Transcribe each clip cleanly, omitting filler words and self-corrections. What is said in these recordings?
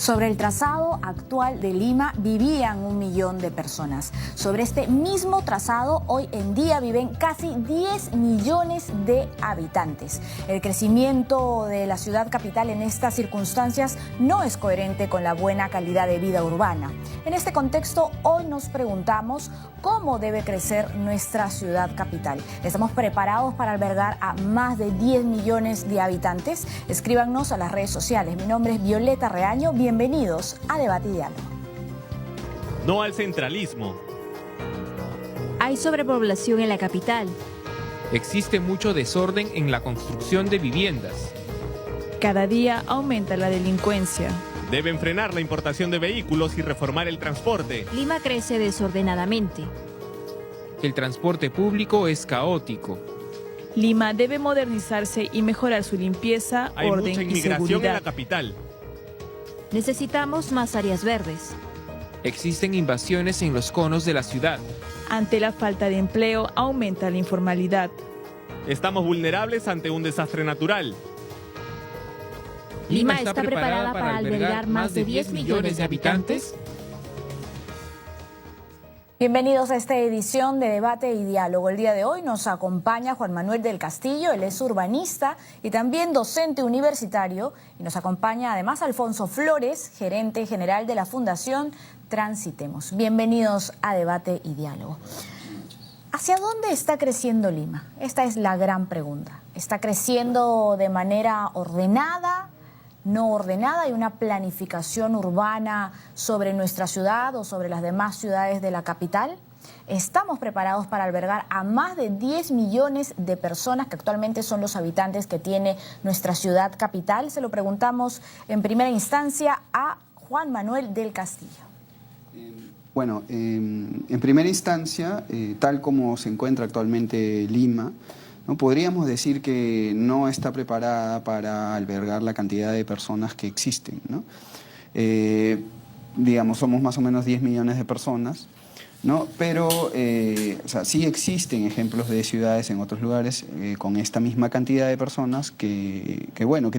Sobre el trazado actual de Lima vivían 1 millón de personas. Sobre este mismo trazado hoy en día viven casi 10 millones de habitantes. El crecimiento de la ciudad capital en estas circunstancias no es coherente con la buena calidad de vida urbana. En este contexto, hoy nos preguntamos cómo debe crecer nuestra ciudad capital. ¿Estamos preparados para albergar a más de 10 millones de habitantes? Escríbanos a las redes sociales. Mi nombre es Violeta Reaño. Bienvenidos a Debate y Diálogo. No al centralismo. Hay sobrepoblación en la capital. Existe mucho desorden en la construcción de viviendas. Cada día aumenta la delincuencia. Deben frenar la importación de vehículos y reformar el transporte. Lima crece desordenadamente. El transporte público es caótico. Lima debe modernizarse y mejorar su limpieza, Hay orden mucha y inmigración seguridad. en la capital. Necesitamos más áreas verdes. Existen invasiones en los conos de la ciudad. Ante la falta de empleo, aumenta la informalidad. Estamos vulnerables ante un desastre natural. Lima está preparada para albergar más de 10 millones de habitantes. Bienvenidos a esta edición de Debate y Diálogo. El día de hoy nos acompaña Juan Manuel del Castillo, él es urbanista y también docente universitario. Y nos acompaña además Alfonso Flores, gerente general de la Fundación Transitemos. Bienvenidos a Debate y Diálogo. ¿Hacia dónde está creciendo Lima? Esta es la gran pregunta. ¿Está creciendo de manera ordenada? No ordenada, hay una planificación urbana sobre nuestra ciudad o sobre las demás ciudades de la capital. ¿Estamos preparados para albergar a más de 10 millones de personas que actualmente son los habitantes que tiene nuestra ciudad capital? Se lo preguntamos en primera instancia a Juan Manuel del Castillo. Bueno, en primera instancia, tal como se encuentra actualmente Lima, ¿no? Podríamos decir que no está preparada para albergar la cantidad de personas que existen, ¿no? Digamos, somos más o menos 10 millones de personas, ¿no? Pero o sea, sí existen ejemplos de ciudades en otros lugares con esta misma cantidad de personas que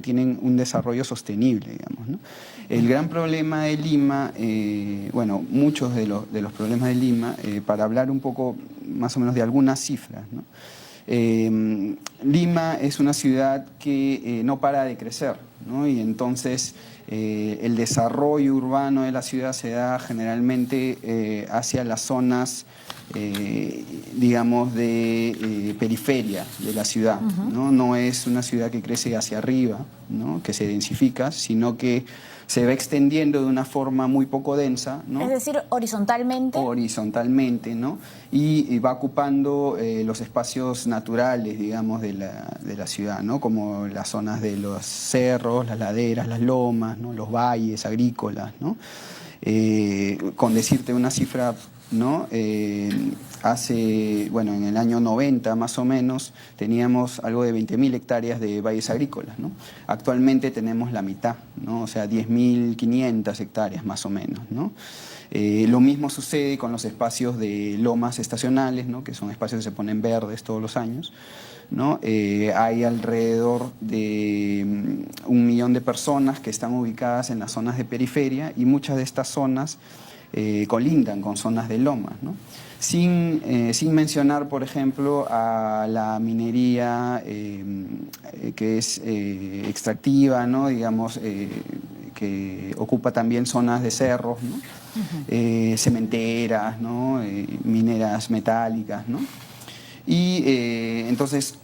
tienen un desarrollo sostenible, digamos, ¿no? El gran problema de Lima, bueno, muchos de los problemas de Lima, para hablar un poco más o menos de algunas cifras, ¿no? Lima es una ciudad que no para de crecer, ¿no? Y entonces el desarrollo urbano de la ciudad se da generalmente hacia las zonas, digamos, de periferia de la ciudad, ¿no? No es una ciudad que crece hacia arriba, ¿no? Que se densifica, sino que se va extendiendo de una forma muy poco densa, ¿no? Es decir, horizontalmente. Horizontalmente, ¿no? Y va ocupando los espacios naturales, digamos, de la ciudad, ¿no? Como las zonas de los cerros, las laderas, las lomas, ¿no? Los valles agrícolas, ¿no? Con decirte una cifra, ¿no? En el año 90 más o menos teníamos algo de 20.000 hectáreas de valles agrícolas, ¿no? Actualmente tenemos la mitad, ¿no? O sea, 10.500 hectáreas más o menos, ¿no? Lo mismo sucede con los espacios de lomas estacionales, ¿no? Que son espacios que se ponen verdes todos los años, ¿no? Hay alrededor de 1 millón de personas que están ubicadas en las zonas de periferia y muchas de estas zonas colindan con zonas de lomas, ¿no? Sin mencionar, por ejemplo, a la minería que es extractiva, ¿no? Digamos, que ocupa también zonas de cerros, ¿no? Cementeras, ¿no? Mineras metálicas, ¿no? Y entonces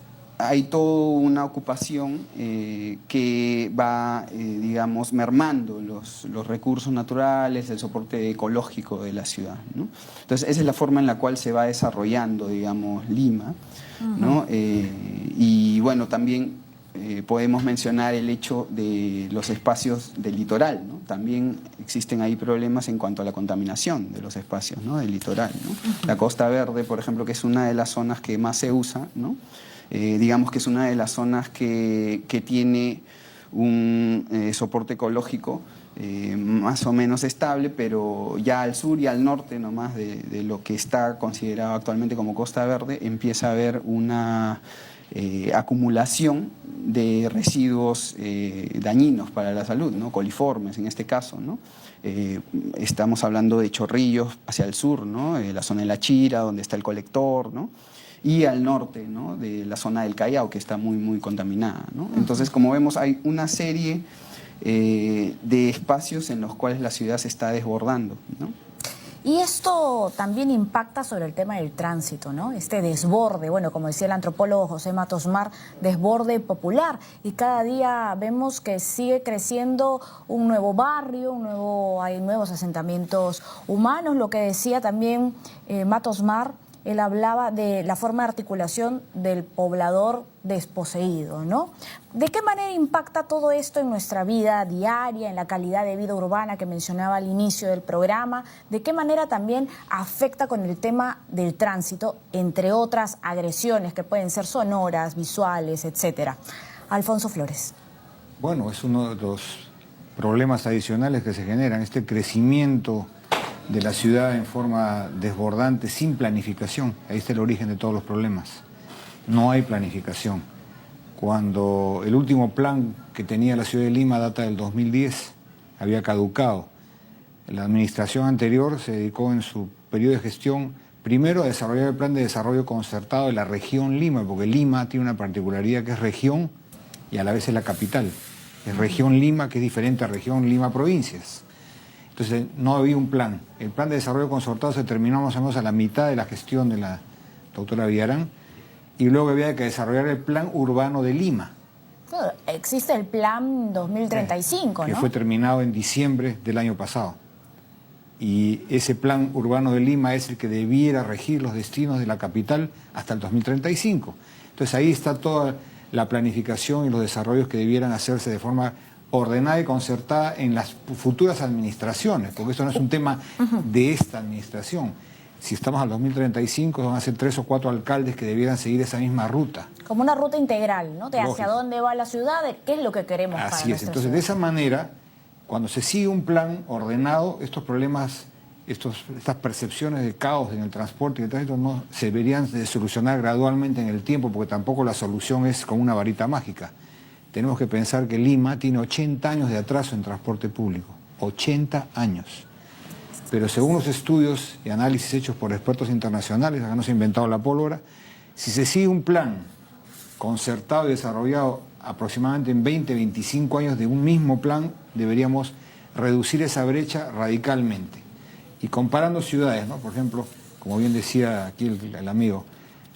hay toda una ocupación que va, digamos, mermando los recursos naturales, el soporte ecológico de la ciudad, ¿no? Entonces, esa es la forma en la cual se va desarrollando, digamos, Lima, ¿no? Y bueno, también podemos mencionar el hecho de los espacios del litoral, ¿no? También existen ahí problemas en cuanto a la contaminación de los espacios, ¿no? Del litoral, ¿no? La Costa Verde, por ejemplo, que es una de las zonas que más se usa, ¿no? Digamos que es una de las zonas que tiene un soporte ecológico más o menos estable, pero ya al sur y al norte nomás de lo que está considerado actualmente como Costa Verde empieza a haber una acumulación de residuos dañinos para la salud, ¿no? Coliformes en este caso, ¿no? Estamos hablando de Chorrillos hacia el sur, ¿no? La zona de La Chira, donde está el colector, ¿no? Y al norte, ¿no? De la zona del Callao, que está muy contaminada, ¿no? Entonces, como vemos, hay una serie de espacios en los cuales la ciudad se está desbordando, ¿no? Y esto también impacta sobre el tema del tránsito, ¿no? Este desborde, bueno, como decía el antropólogo José Matos Mar, desborde popular. Y cada día vemos que sigue creciendo un nuevo barrio, hay nuevos asentamientos humanos. Lo que decía también Matos Mar, él hablaba de la forma de articulación del poblador desposeído, ¿no? ¿De qué manera impacta todo esto en nuestra vida diaria, en la calidad de vida urbana que mencionaba al inicio del programa? ¿De qué manera también afecta con el tema del tránsito, entre otras agresiones que pueden ser sonoras, visuales, etcétera? Alfonso Flores. Bueno, es uno de los problemas adicionales que se generan, este crecimiento de la ciudad en forma desbordante, sin planificación. Ahí está el origen de todos los problemas. No hay planificación. Cuando el último plan que tenía la ciudad de Lima data del 2010, había caducado. La administración anterior se dedicó en su periodo de gestión primero a desarrollar el plan de desarrollo concertado de la región Lima, porque Lima tiene una particularidad que es región y a la vez es la capital. Es región Lima, que es diferente a región Lima provincias. Entonces no había un plan. El plan de desarrollo concertado se terminó más o menos a la mitad de la gestión de la doctora Villarán, y luego había que desarrollar el plan urbano de Lima. Claro, existe el plan 2035, ¿no? Que fue terminado en diciembre del año pasado. Y ese plan urbano de Lima es el que debiera regir los destinos de la capital hasta el 2035. Entonces ahí está toda la planificación y los desarrollos que debieran hacerse de forma ordenada y concertada en las futuras administraciones, porque esto no es un tema de esta administración. Si estamos al 2035, van a ser 3 o 4 alcaldes que debieran seguir esa misma ruta. Como una ruta integral, ¿no? De Lógico. hacia dónde va la ciudad, de qué es lo que queremos para Así es. nuestra Entonces, ciudad. de esa manera, cuando se sigue un plan ordenado, estos problemas, estas percepciones de caos en el transporte y el tránsito no se deberían de solucionar gradualmente en el tiempo, porque tampoco la solución es con una varita mágica. Tenemos que pensar que Lima tiene 80 años de atraso en transporte público. 80 años. Pero según los estudios y análisis hechos por expertos internacionales, acá no se ha inventado la pólvora, si se sigue un plan concertado y desarrollado aproximadamente en 20, 25 años de un mismo plan, deberíamos reducir esa brecha radicalmente. Y comparando ciudades, ¿no? Por ejemplo, como bien decía aquí el amigo,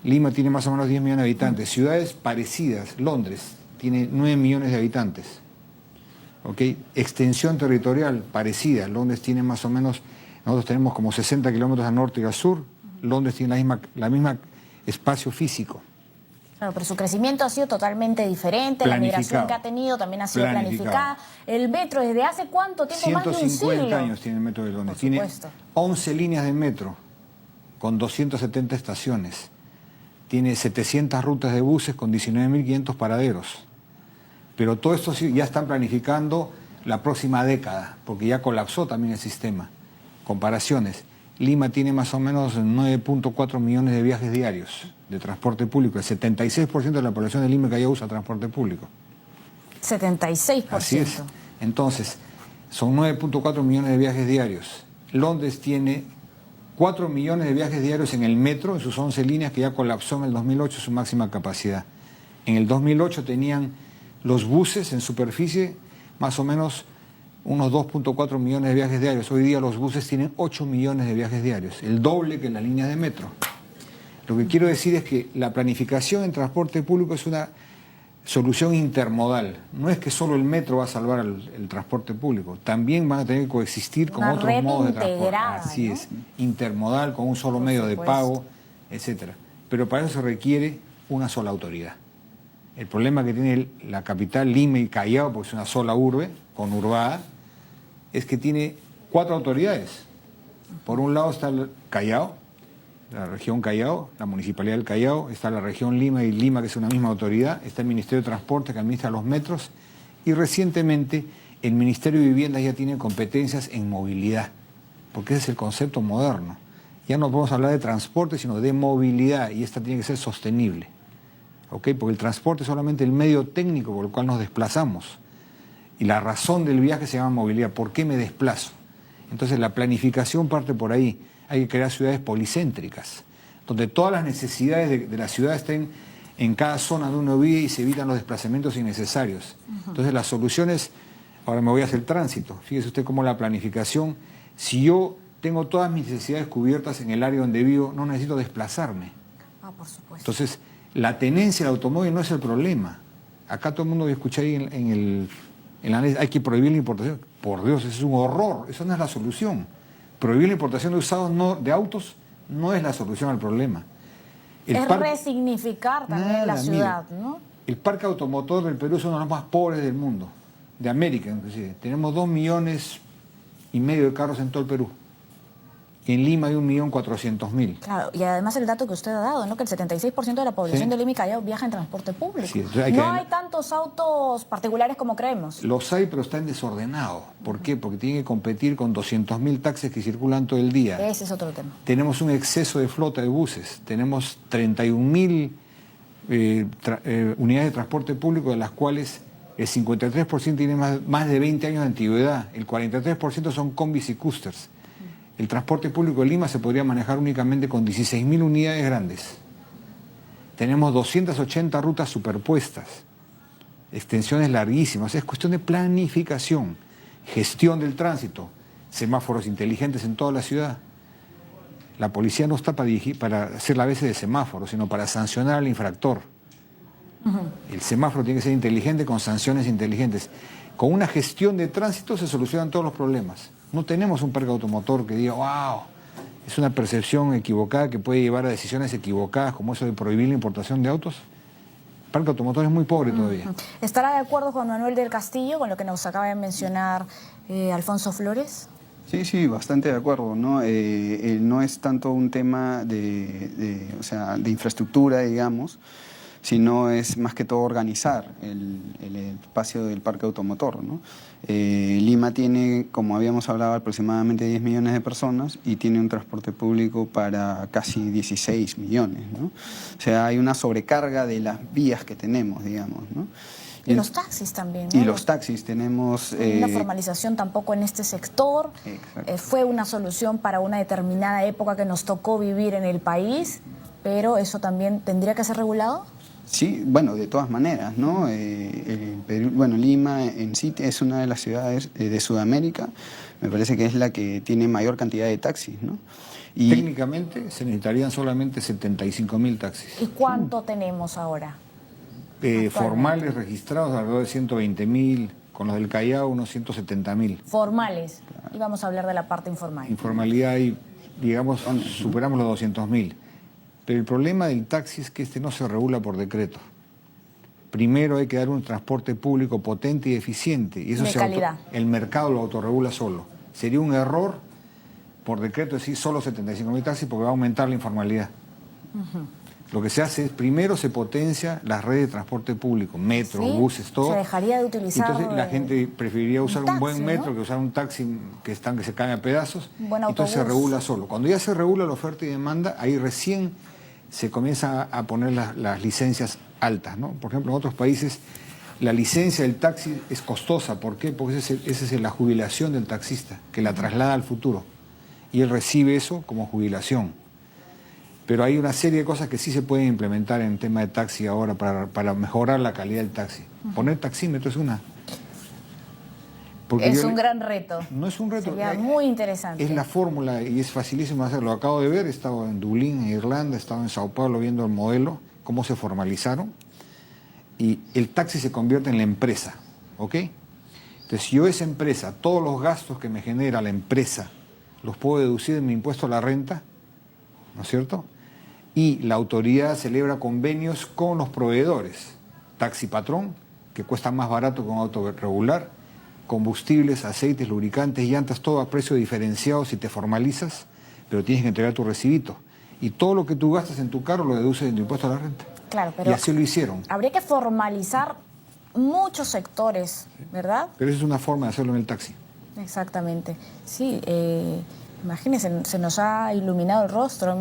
Lima tiene más o menos 10 millones de habitantes. Ciudades parecidas, Londres tiene 9 millones de habitantes. ¿Okay? Extensión territorial parecida, Londres tiene más o menos, nosotros tenemos como 60 kilómetros al norte y al sur, Londres tiene la misma espacio físico. Claro, pero su crecimiento ha sido totalmente diferente, la migración que ha tenido también ha sido planificada. El metro, ¿desde hace cuánto tiempo? Más de un siglo. 150 años tiene el metro de Londres. Tiene 11 líneas de metro con 270 estaciones. Tiene 700 rutas de buses con 19.500 paraderos. Pero todo esto ya están planificando la próxima década, porque ya colapsó también el sistema. Comparaciones. Lima tiene más o menos 9.4 millones de viajes diarios de transporte público. El 76% de la población de Lima que ya usa transporte público. 76%. Así es. Entonces, son 9.4 millones de viajes diarios. Londres tiene 4 millones de viajes diarios en el metro, en sus 11 líneas, que ya colapsó en el 2008 su máxima capacidad. En el 2008 tenían los buses en superficie más o menos unos 2.4 millones de viajes diarios. Hoy día los buses tienen 8 millones de viajes diarios, el doble que las líneas de metro. Lo que quiero decir es que la planificación en transporte público es una solución intermodal. No es que solo el metro va a salvar el transporte público, también van a tener que coexistir con otros modos de transporte. Así es, intermodal, con un solo medio de pago, etc. Pero para eso se requiere una sola autoridad. El problema que tiene la capital, Lima y Callao, porque es una sola urbe, conurbada, es que tiene 4 autoridades. Por un lado está el Callao, la región Callao, la Municipalidad del Callao, está la región Lima y Lima, que es una misma autoridad, está el Ministerio de Transporte, que administra los metros, y recientemente el Ministerio de Vivienda ya tiene competencias en movilidad, porque ese es el concepto moderno. Ya no podemos hablar de transporte, sino de movilidad, y esta tiene que ser sostenible. ¿ok? Porque el transporte es solamente el medio técnico por el cual nos desplazamos. Y la razón del viaje se llama movilidad. ¿Por qué me desplazo? Entonces la planificación parte por ahí. Hay que crear ciudades policéntricas, donde todas las necesidades de la ciudad estén en cada zona de uno vive y se evitan los desplazamientos innecesarios. Entonces las soluciones, ahora me voy hacia el tránsito. Fíjese usted cómo la planificación, si yo tengo todas mis necesidades cubiertas en el área donde vivo, no necesito desplazarme. Por supuesto. Entonces, la tenencia del automóvil no es el problema. Acá todo el mundo escucha ahí en la ley, hay que prohibir la importación. Por Dios, eso es un horror, eso no es la solución. Prohibir la importación de usados de autos no es la solución al problema. Es resignificar también la ciudad, ¿no? El parque automotor del Perú es uno de los más pobres del mundo, de América inclusive. Tenemos 2,5 millones de carros en todo el Perú. En Lima hay 1.400.000. Claro, y además el dato que usted ha dado, ¿no? Que el 76% de la población de Lima y Callao viaja en transporte público. Sí, no hay tantos autos particulares como creemos. Los hay, pero están desordenados. ¿Por qué? Porque tienen que competir con 200.000 taxis que circulan todo el día. Ese es otro tema. Tenemos un exceso de flota de buses. Tenemos 31.000 unidades de transporte público, de las cuales el 53% tiene más de 20 años de antigüedad. El 43% son combis y cústers. El transporte público de Lima se podría manejar únicamente con 16.000 unidades grandes. Tenemos 280 rutas superpuestas, extensiones larguísimas. Es cuestión de planificación, gestión del tránsito, semáforos inteligentes en toda la ciudad. La policía no está para hacer la veces de semáforo, sino para sancionar al infractor. El semáforo tiene que ser inteligente con sanciones inteligentes. Con una gestión de tránsito se solucionan todos los problemas. No tenemos un parque automotor que diga, wow, es una percepción equivocada que puede llevar a decisiones equivocadas, como eso de prohibir la importación de autos. El parque automotor es muy pobre todavía. ¿Estará de acuerdo Juan Manuel del Castillo con lo que nos acaba de mencionar Alfonso Flores? Sí, bastante de acuerdo, ¿no? No es tanto un tema de infraestructura, digamos, sino es más que todo organizar el espacio del parque automotor, ¿no? Lima tiene, como habíamos hablado, aproximadamente 10 millones de personas y tiene un transporte público para casi 16 millones, ¿no? O sea, hay una sobrecarga de las vías que tenemos, digamos, ¿no? Y los taxis también, ¿no? Y los taxis tenemos... una formalización tampoco en este sector. Fue una solución para una determinada época que nos tocó vivir en el país, pero eso también tendría que ser regulado. Sí, bueno, de todas maneras, ¿no? Lima en sí es una de las ciudades de Sudamérica, me parece que es la que tiene mayor cantidad de taxis, ¿no? Y técnicamente se necesitarían solamente 75.000 taxis. ¿Y cuánto tenemos ahora? Formales registrados alrededor de 120.000, con los del Callao unos 170.000. Formales, y vamos a hablar de la parte informal. Informalidad y, digamos, superamos los 200.000. Pero el problema del taxi es que este no se regula por decreto. Primero hay que dar un transporte público potente y eficiente. Y eso de calidad. El mercado lo autorregula solo. Sería un error por decreto decir solo 75.000 taxis porque va a aumentar la informalidad. Lo que se hace es, primero se potencia las redes de transporte público, metro, buses, todo. Se dejaría de utilizar... Entonces la gente preferiría usar un buen metro, ¿no?, que usar un taxi que se cae a pedazos. Entonces se regula solo. Cuando ya se regula la oferta y demanda, ahí recién se comienza a poner las licencias altas, ¿no? Por ejemplo, en otros países la licencia del taxi es costosa. ¿Por qué? Porque esa es la jubilación del taxista, que la traslada al futuro. Y él recibe eso como jubilación. Pero hay una serie de cosas que sí se pueden implementar en el tema de taxi ahora para mejorar la calidad del taxi. Poner taxímetro es una... Es un gran reto. No es un reto. Sería muy interesante. Es la fórmula y es facilísimo hacerlo. Acabo de ver, he estado en Dublín, en Irlanda, he estado en Sao Paulo viendo el modelo, cómo se formalizaron. Y el taxi se convierte en la empresa, ¿ok? Entonces, si yo esa empresa, todos los gastos que me genera la empresa, los puedo deducir de mi impuesto a la renta, ¿no es cierto? Y la autoridad celebra convenios con los proveedores. Taxi patrón, que cuesta más barato que un auto regular, combustibles, aceites, lubricantes, llantas, todo a precio diferenciado si te formalizas, pero tienes que entregar tu recibito. Y todo lo que tú gastas en tu carro lo deduces de tu impuesto a la renta. Claro, pero y así lo hicieron. Habría que formalizar muchos sectores, ¿verdad? Pero esa es una forma de hacerlo en el taxi. Exactamente. Sí, Imagínense, se nos ha iluminado el rostro,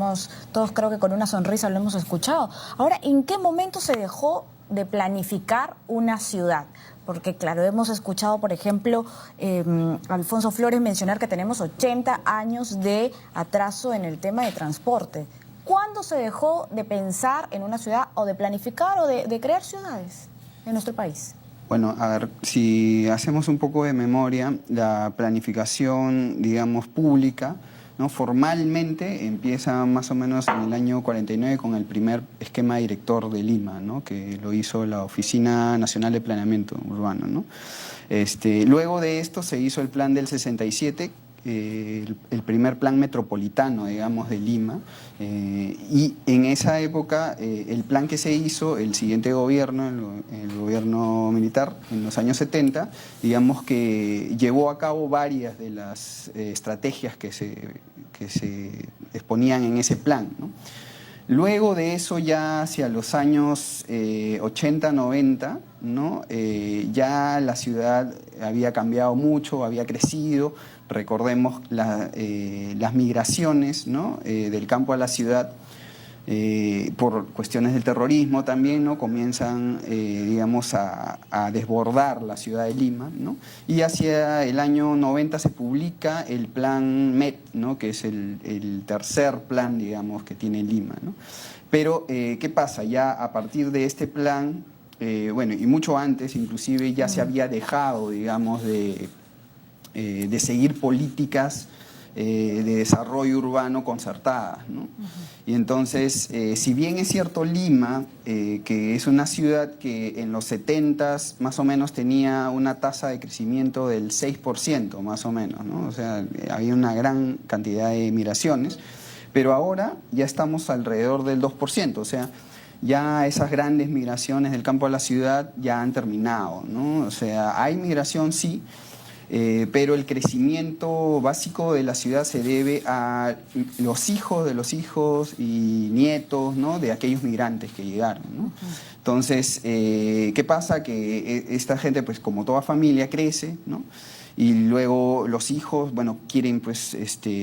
todos creo que con una sonrisa lo hemos escuchado. Ahora, ¿en qué momento se dejó de planificar una ciudad? Porque claro, hemos escuchado, por ejemplo, Alfonso Flores mencionar que tenemos 80 años de atraso en el tema de transporte. ¿Cuándo se dejó de pensar en una ciudad o de planificar o de crear ciudades en nuestro país? Bueno, a ver, si hacemos un poco de memoria, la planificación, digamos, pública, ¿no? Formalmente empieza más o menos en el año 49 con el primer esquema director de Lima, ¿no? Que lo hizo la Oficina Nacional de Planeamiento Urbano, ¿no? Luego de esto se hizo el plan del 67, el primer plan metropolitano, digamos, de Lima, y en esa época el plan que se hizo, el siguiente gobierno, el gobierno militar, en los años 70, digamos que llevó a cabo varias de las estrategias que se exponían en ese plan, ¿no? Luego de eso, ya hacia los años 80, 90, ¿no? Ya la ciudad había cambiado mucho, había crecido. Recordemos las migraciones, ¿no? Del campo a la ciudad, por cuestiones del terrorismo también, ¿no? Comienzan, digamos, a desbordar la ciudad de Lima, ¿no? Y hacia el año 90 se publica el plan MET, ¿no? Que es el tercer plan, digamos, que tiene Lima, ¿no? Pero, ¿qué pasa? Ya a partir de este plan, bueno, y mucho antes, inclusive, ya se había dejado, digamos, de seguir políticas de desarrollo urbano concertadas, ¿no? Y entonces, si bien es cierto Lima, que es una ciudad que en los 70s más o menos tenía una tasa de crecimiento del 6% más o menos, ¿no? O sea, había una gran cantidad de migraciones, pero ahora ya estamos alrededor del 2%, o sea, ya esas grandes migraciones del campo a la ciudad ya han terminado, ¿no? O sea, hay migración, sí, pero el crecimiento básico de la ciudad se debe a los hijos de los hijos y nietos, ¿no? De aquellos migrantes que llegaron, ¿no? Entonces, ¿qué pasa? Que esta gente, pues como toda familia, crece, ¿no? Y luego los hijos, bueno, quieren pues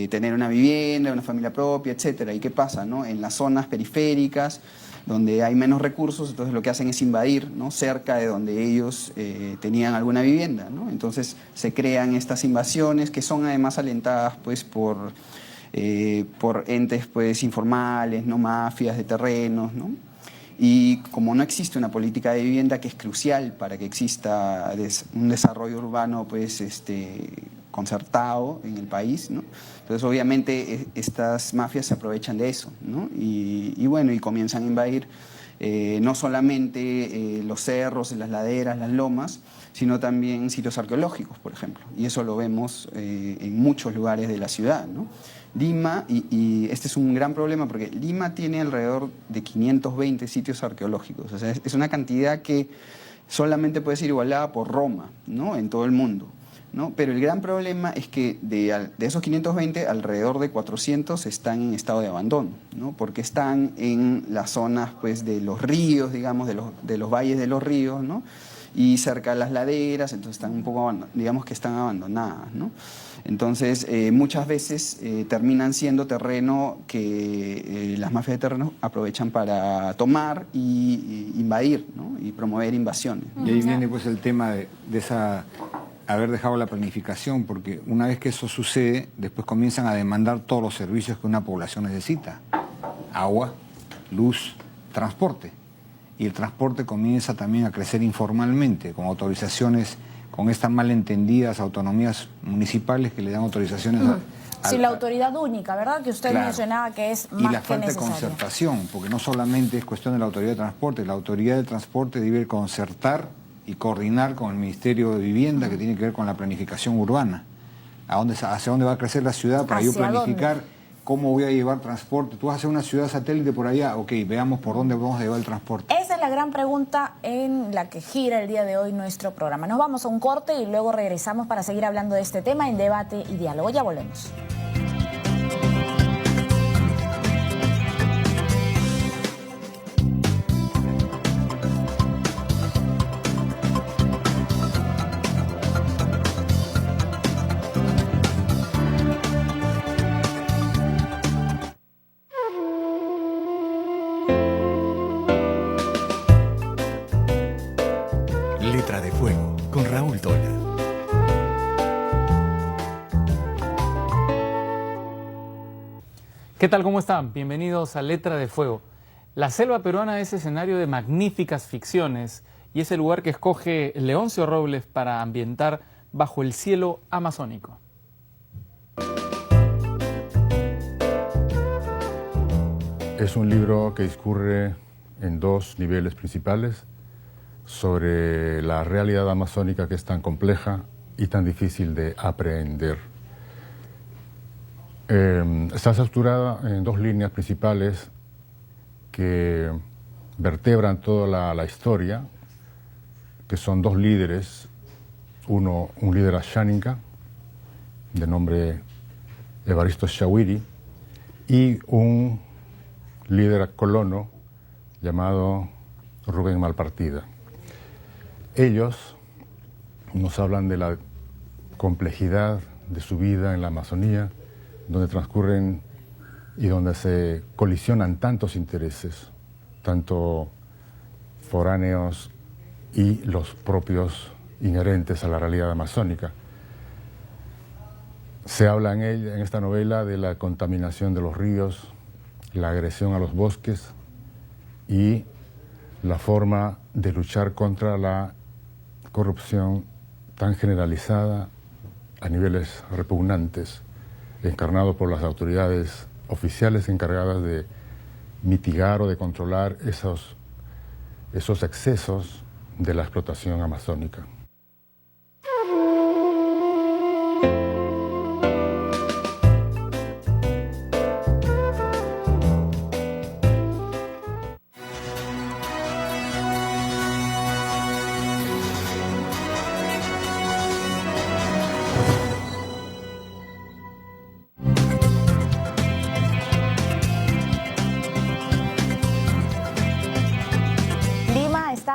tener una vivienda, una familia propia, etcétera. ¿Y qué pasa, no? En las zonas periféricas, donde hay menos recursos, entonces lo que hacen es invadir, ¿no? Cerca de donde ellos tenían alguna vivienda, ¿no? Entonces se crean estas invasiones que son además alentadas pues por entes pues informales, ¿no? Mafias de terrenos, ¿no? Y como no existe una política de vivienda que es crucial para que exista un desarrollo urbano pues concertado en el país, ¿no? Entonces obviamente estas mafias se aprovechan de eso, ¿no? Y bueno, y comienzan a invadir no solamente los cerros, las laderas, las lomas, sino también sitios arqueológicos, por ejemplo. Y eso lo vemos en muchos lugares de la ciudad, ¿no? Lima, y este es un gran problema porque Lima tiene alrededor de 520 sitios arqueológicos. O sea, es una cantidad que solamente puede ser igualada por Roma, ¿no? En todo el mundo, ¿no? Pero el gran problema es que de esos 520, alrededor de 400 están en estado de abandono, ¿no? Porque están en las zonas pues, de los ríos, digamos, de los valles de los ríos, ¿no? Y cerca de las laderas, entonces están un poco, digamos que están abandonadas, ¿no? Entonces, muchas veces terminan siendo terreno que las mafias de terreno aprovechan para tomar y invadir, ¿no? Y promover invasiones. Y ahí viene pues el tema de haber dejado la planificación, porque una vez que eso sucede, después comienzan a demandar todos los servicios que una población necesita. Agua, luz, transporte. Y el transporte comienza también a crecer informalmente, con autorizaciones, con estas malentendidas autonomías municipales que le dan autorizaciones Sí, la autoridad única, ¿verdad? Que usted mencionaba que es más que necesaria. Y la falta de concertación, porque no solamente es cuestión de la autoridad de transporte, la autoridad de transporte debe concertar y coordinar con el Ministerio de Vivienda, que tiene que ver con la planificación urbana. ¿Hacia dónde va a crecer la ciudad? Para yo planificar cómo voy a llevar transporte. Tú vas a hacer una ciudad satélite por allá, ok, veamos por dónde vamos a llevar el transporte. Esa es la gran pregunta en la que gira el día de hoy nuestro programa. Nos vamos a un corte y luego regresamos para seguir hablando de este tema en Debate y Diálogo. Ya volvemos. Raúl Tola. ¿Qué tal? ¿Cómo están? Bienvenidos a Letra de Fuego. La selva peruana es escenario de magníficas ficciones y es el lugar que escoge Leoncio Robles para ambientar Bajo el cielo amazónico. Es un libro que discurre en dos niveles principales sobre la realidad amazónica, que es tan compleja y tan difícil de aprehender. Está estructurada en dos líneas principales que vertebran toda la historia, que son dos líderes, un líder asháninca, de nombre Evaristo Chawiri, y un líder colono llamado Rubén Malpartida. Ellos nos hablan de la complejidad de su vida en la Amazonía, donde transcurren y donde se colisionan tantos intereses, tanto foráneos y los propios inherentes a la realidad amazónica. Se habla en esta novela de la contaminación de los ríos, la agresión a los bosques y la forma de luchar contra la corrupción tan generalizada a niveles repugnantes, encarnado por las autoridades oficiales encargadas de mitigar o de controlar esos excesos de la explotación amazónica.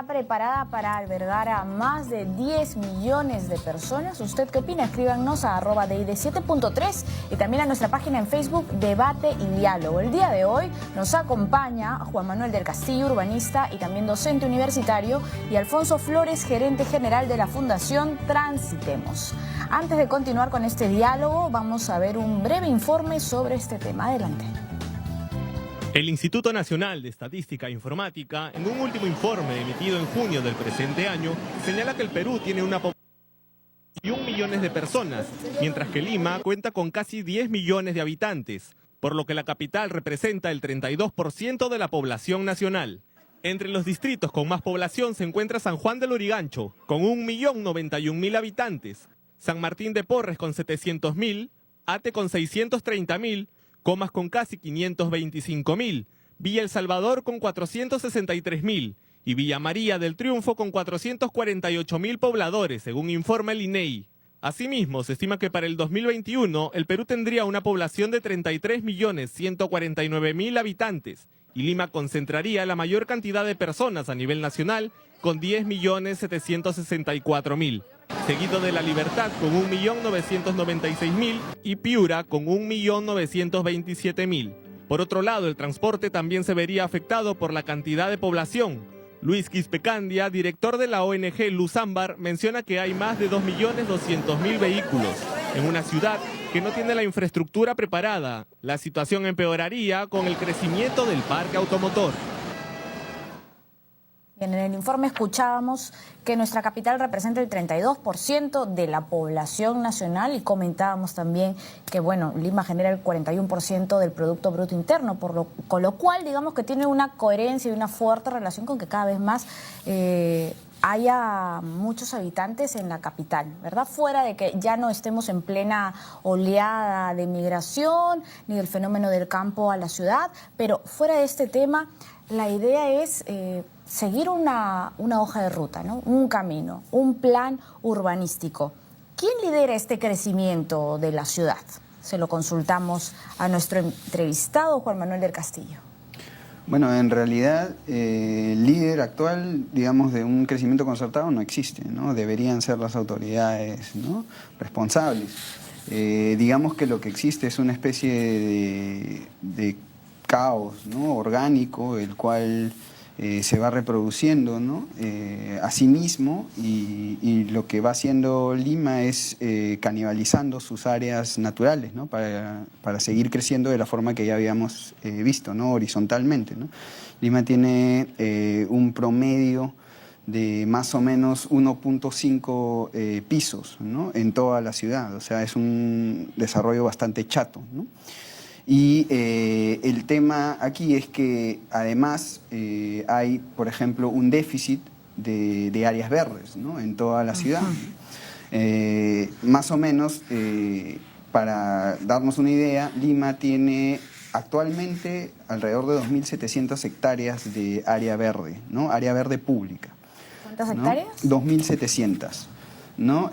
Preparada para albergar a más de 10 millones de personas. ¿Usted qué opina? Escríbanos a @DID7.3 y también a nuestra página en Facebook Debate y Diálogo. El día de hoy nos acompaña Juan Manuel del Castillo, urbanista y también docente universitario, y Alfonso Flores, gerente general de la Fundación Transitemos. Antes de continuar con este diálogo, vamos a ver un breve informe sobre este tema. Adelante. El Instituto Nacional de Estadística e Informática, en un último informe emitido en junio del presente año, señala que el Perú tiene una población de 1 millones de personas, mientras que Lima cuenta con casi 10 millones de habitantes, por lo que la capital representa el 32% de la población nacional. Entre los distritos con más población se encuentra San Juan del Lurigancho, con 1.091.000 habitantes, San Martín de Porres con 700.000, Ate con 630.000, Comas con casi 525.000, Villa El Salvador con 463.000 y Villa María del Triunfo con 448.000 pobladores, según informa el INEI. Asimismo, se estima que para el 2021 el Perú tendría una población de 33.149.000 habitantes y Lima concentraría la mayor cantidad de personas a nivel nacional con 10.764.000. Seguido de La Libertad con 1.996.000 y Piura con 1.927.000. Por otro lado, el transporte también se vería afectado por la cantidad de población. Luis Quispecandia, director de la ONG Luz Ámbar, menciona que hay más de 2.200.000 vehículos en una ciudad que no tiene la infraestructura preparada. La situación empeoraría con el crecimiento del parque automotor. En el informe escuchábamos que nuestra capital representa el 32% de la población nacional y comentábamos también que, bueno, Lima genera el 41% del Producto Bruto Interno, con lo cual digamos que tiene una coherencia y una fuerte relación con que cada vez más haya muchos habitantes en la capital, ¿verdad? Fuera de que ya no estemos en plena oleada de migración ni del fenómeno del campo a la ciudad, pero fuera de este tema, la idea es seguir una hoja de ruta, ¿no? Un camino, un plan urbanístico. ¿Quién lidera este crecimiento de la ciudad? Se lo consultamos a nuestro entrevistado, Juan Manuel del Castillo. Bueno, en realidad el líder actual, digamos, de un crecimiento concertado no existe, ¿no? Deberían ser las autoridades, ¿no?, responsables. Digamos que lo que existe es una especie de caos, ¿no?, orgánico, el cual se va reproduciendo, ¿no? A sí mismo, y lo que va haciendo Lima es canibalizando sus áreas naturales, ¿no? Para seguir creciendo de la forma que ya habíamos visto, ¿no? Horizontalmente, ¿no? Lima tiene un promedio de más o menos 1.5 pisos, ¿no? En toda la ciudad, o sea, es un desarrollo bastante chato, ¿no? Y el tema aquí es que además hay, por ejemplo, un déficit de áreas verdes, ¿no? En toda la ciudad. Más o menos, para darnos una idea, Lima tiene actualmente alrededor de 2.700 hectáreas de área verde, ¿no? Área verde pública. ¿Cuántas ¿no? hectáreas? 2.700, ¿no?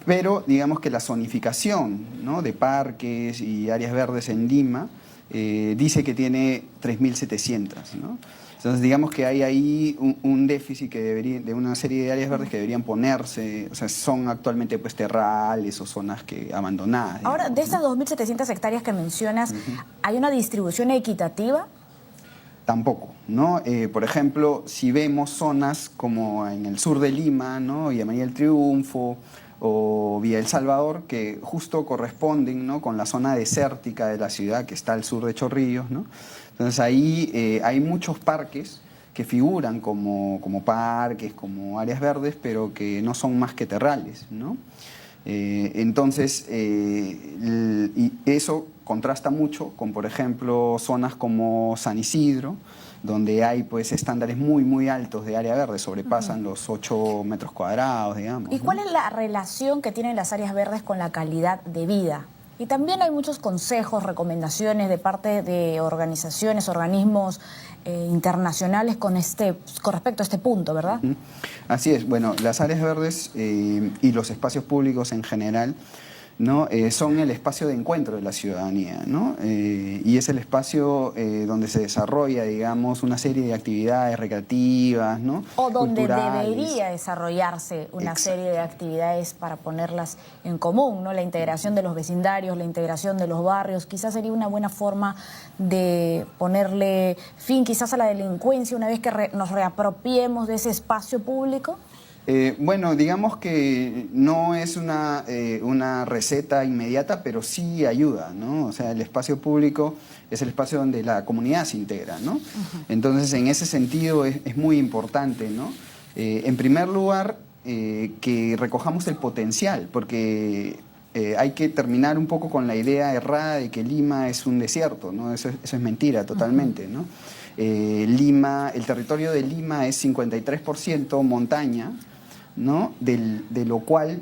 Pero digamos que la zonificación, ¿no? De parques y áreas verdes en Lima dice que tiene 3.700, ¿no? Entonces digamos que hay ahí un déficit que de una serie de áreas verdes que deberían ponerse, o sea, son actualmente pues terrales o zonas abandonadas. Ahora, digamos, de estas 2.700 hectáreas que mencionas, ¿hay una distribución equitativa? Tampoco, ¿no? Por ejemplo, si vemos zonas como en el sur de Lima, ¿no? Y María del Triunfo o Villa El Salvador, que justo corresponden, ¿no? Con la zona desértica de la ciudad que está al sur de Chorrillos, ¿no? Entonces ahí hay muchos parques que figuran como parques, como áreas verdes, pero que no son más que terrales, ¿no? Entonces, y eso contrasta mucho con, por ejemplo, zonas como San Isidro, donde hay pues estándares muy altos de área verde, sobrepasan los 8 metros cuadrados, digamos. ¿Y cuál es la relación que tienen las áreas verdes con la calidad de vida? Y también hay muchos consejos, recomendaciones de parte de organizaciones, organismos internacionales con respecto a este punto, ¿verdad? Así es. Bueno, las áreas verdes y los espacios públicos en general, ¿no? Son el espacio de encuentro de la ciudadanía, ¿no? Y es el espacio donde se desarrolla, digamos, una serie de actividades recreativas, ¿no? O donde culturales. debería desarrollarse una serie de actividades para ponerlas en común, ¿no? La integración de los vecindarios, la integración de los barrios, quizás sería una buena forma de ponerle fin quizás a la delincuencia una vez que nos reapropiemos de ese espacio público. Bueno, digamos que no es una receta inmediata, pero sí ayuda, ¿no? O sea, el espacio público es el espacio donde la comunidad se integra, ¿no? Entonces, en ese sentido es muy importante, ¿no? En primer lugar, que recojamos el potencial, porque hay que terminar un poco con la idea errada de que Lima es un desierto, ¿no? Eso es mentira totalmente, ¿no? Lima, el territorio de Lima es 53% montaña, ¿no? De lo cual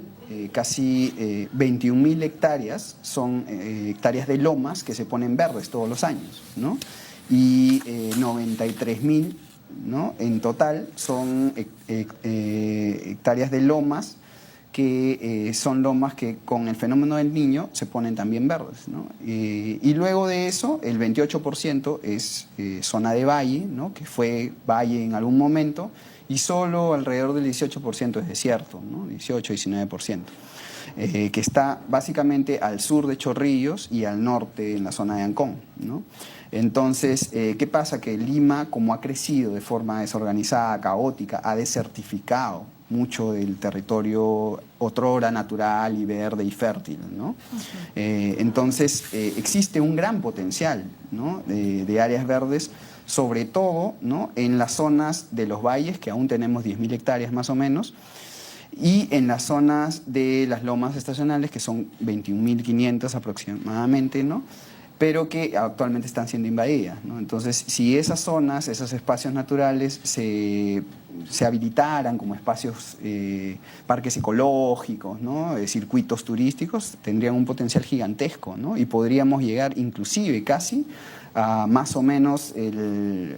casi 21.000 hectáreas son hectáreas de lomas que se ponen verdes todos los años, ¿no? Y 93.000, ¿no? En total son hectáreas de lomas que son lomas que con el fenómeno del Niño se ponen también verdes, ¿no? Y luego de eso, el 28% es zona de valle, ¿no? Que fue valle en algún momento, y solo alrededor del 18% es desierto, ¿no? 18-19%, que está básicamente al sur de Chorrillos y al norte en la zona de Ancón, ¿no? Entonces, ¿qué pasa? Que Lima, como ha crecido de forma desorganizada, caótica, ha desertificado mucho del territorio otrora natural y verde y fértil, ¿no? Entonces, existe un gran potencial, ¿no? de áreas verdes, sobre todo, ¿no? En las zonas de los valles, que aún tenemos 10.000 hectáreas más o menos, y en las zonas de las lomas estacionales, que son 21.500 aproximadamente, ¿no? Pero que actualmente están siendo invadidas, ¿no? Entonces, si esas zonas, esos espacios naturales se habilitaran como espacios, parques ecológicos, ¿no? Circuitos turísticos, tendrían un potencial gigantesco, ¿no? Y podríamos llegar inclusive casi a más o menos el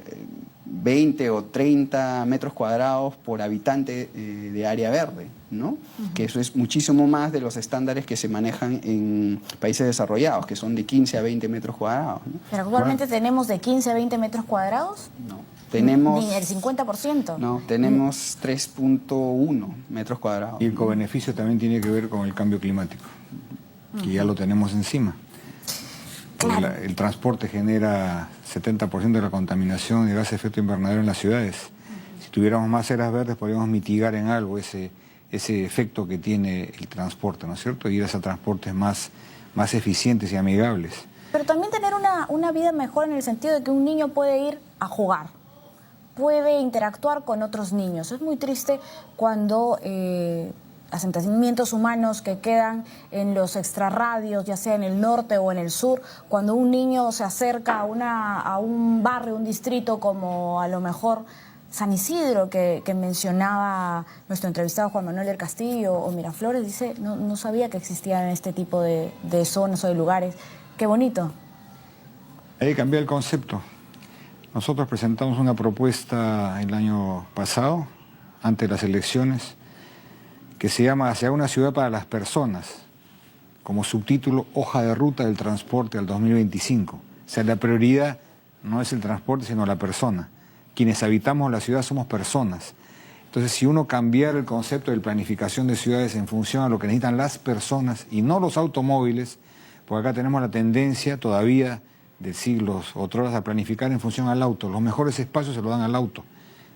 20 o 30 metros cuadrados por habitante de área verde, ¿no? Que eso es muchísimo más de los estándares que se manejan en países desarrollados, que son de 15 a 20 metros cuadrados, ¿no? ¿Pero actualmente tenemos de 15 a 20 metros cuadrados? No, tenemos... ¿Ni el 50%? No, tenemos 3.1 metros cuadrados. Y el cobeneficio también tiene que ver con el cambio climático, que ya lo tenemos encima. Claro. El transporte genera 70% de la contaminación de gases de efecto invernadero en las ciudades. Si tuviéramos más áreas verdes, podríamos mitigar en algo ese efecto que tiene el transporte, ¿no es cierto? Ir hacia transportes más eficientes y amigables. Pero también tener una vida mejor en el sentido de que un niño puede ir a jugar, puede interactuar con otros niños. Es muy triste cuando asentamientos humanos que quedan en los extrarradios, ya sea en el norte o en el sur, cuando un niño se acerca a un barrio, un distrito como a lo mejor San Isidro, que mencionaba nuestro entrevistado Juan Manuel del Castillo, o Miraflores, dice, no sabía que existían este tipo de zonas o de lugares. Qué bonito. Hay que cambiar el concepto. Nosotros presentamos una propuesta el año pasado, ante las elecciones, que se llama Hacia una ciudad para las personas, como subtítulo Hoja de ruta del transporte al 2025. O sea, la prioridad no es el transporte, sino la persona. Quienes habitamos la ciudad somos personas. Entonces, si uno cambiara el concepto de planificación de ciudades en función a lo que necesitan las personas y no los automóviles, porque acá tenemos la tendencia todavía de siglos otros a planificar en función al auto. Los mejores espacios se los dan al auto.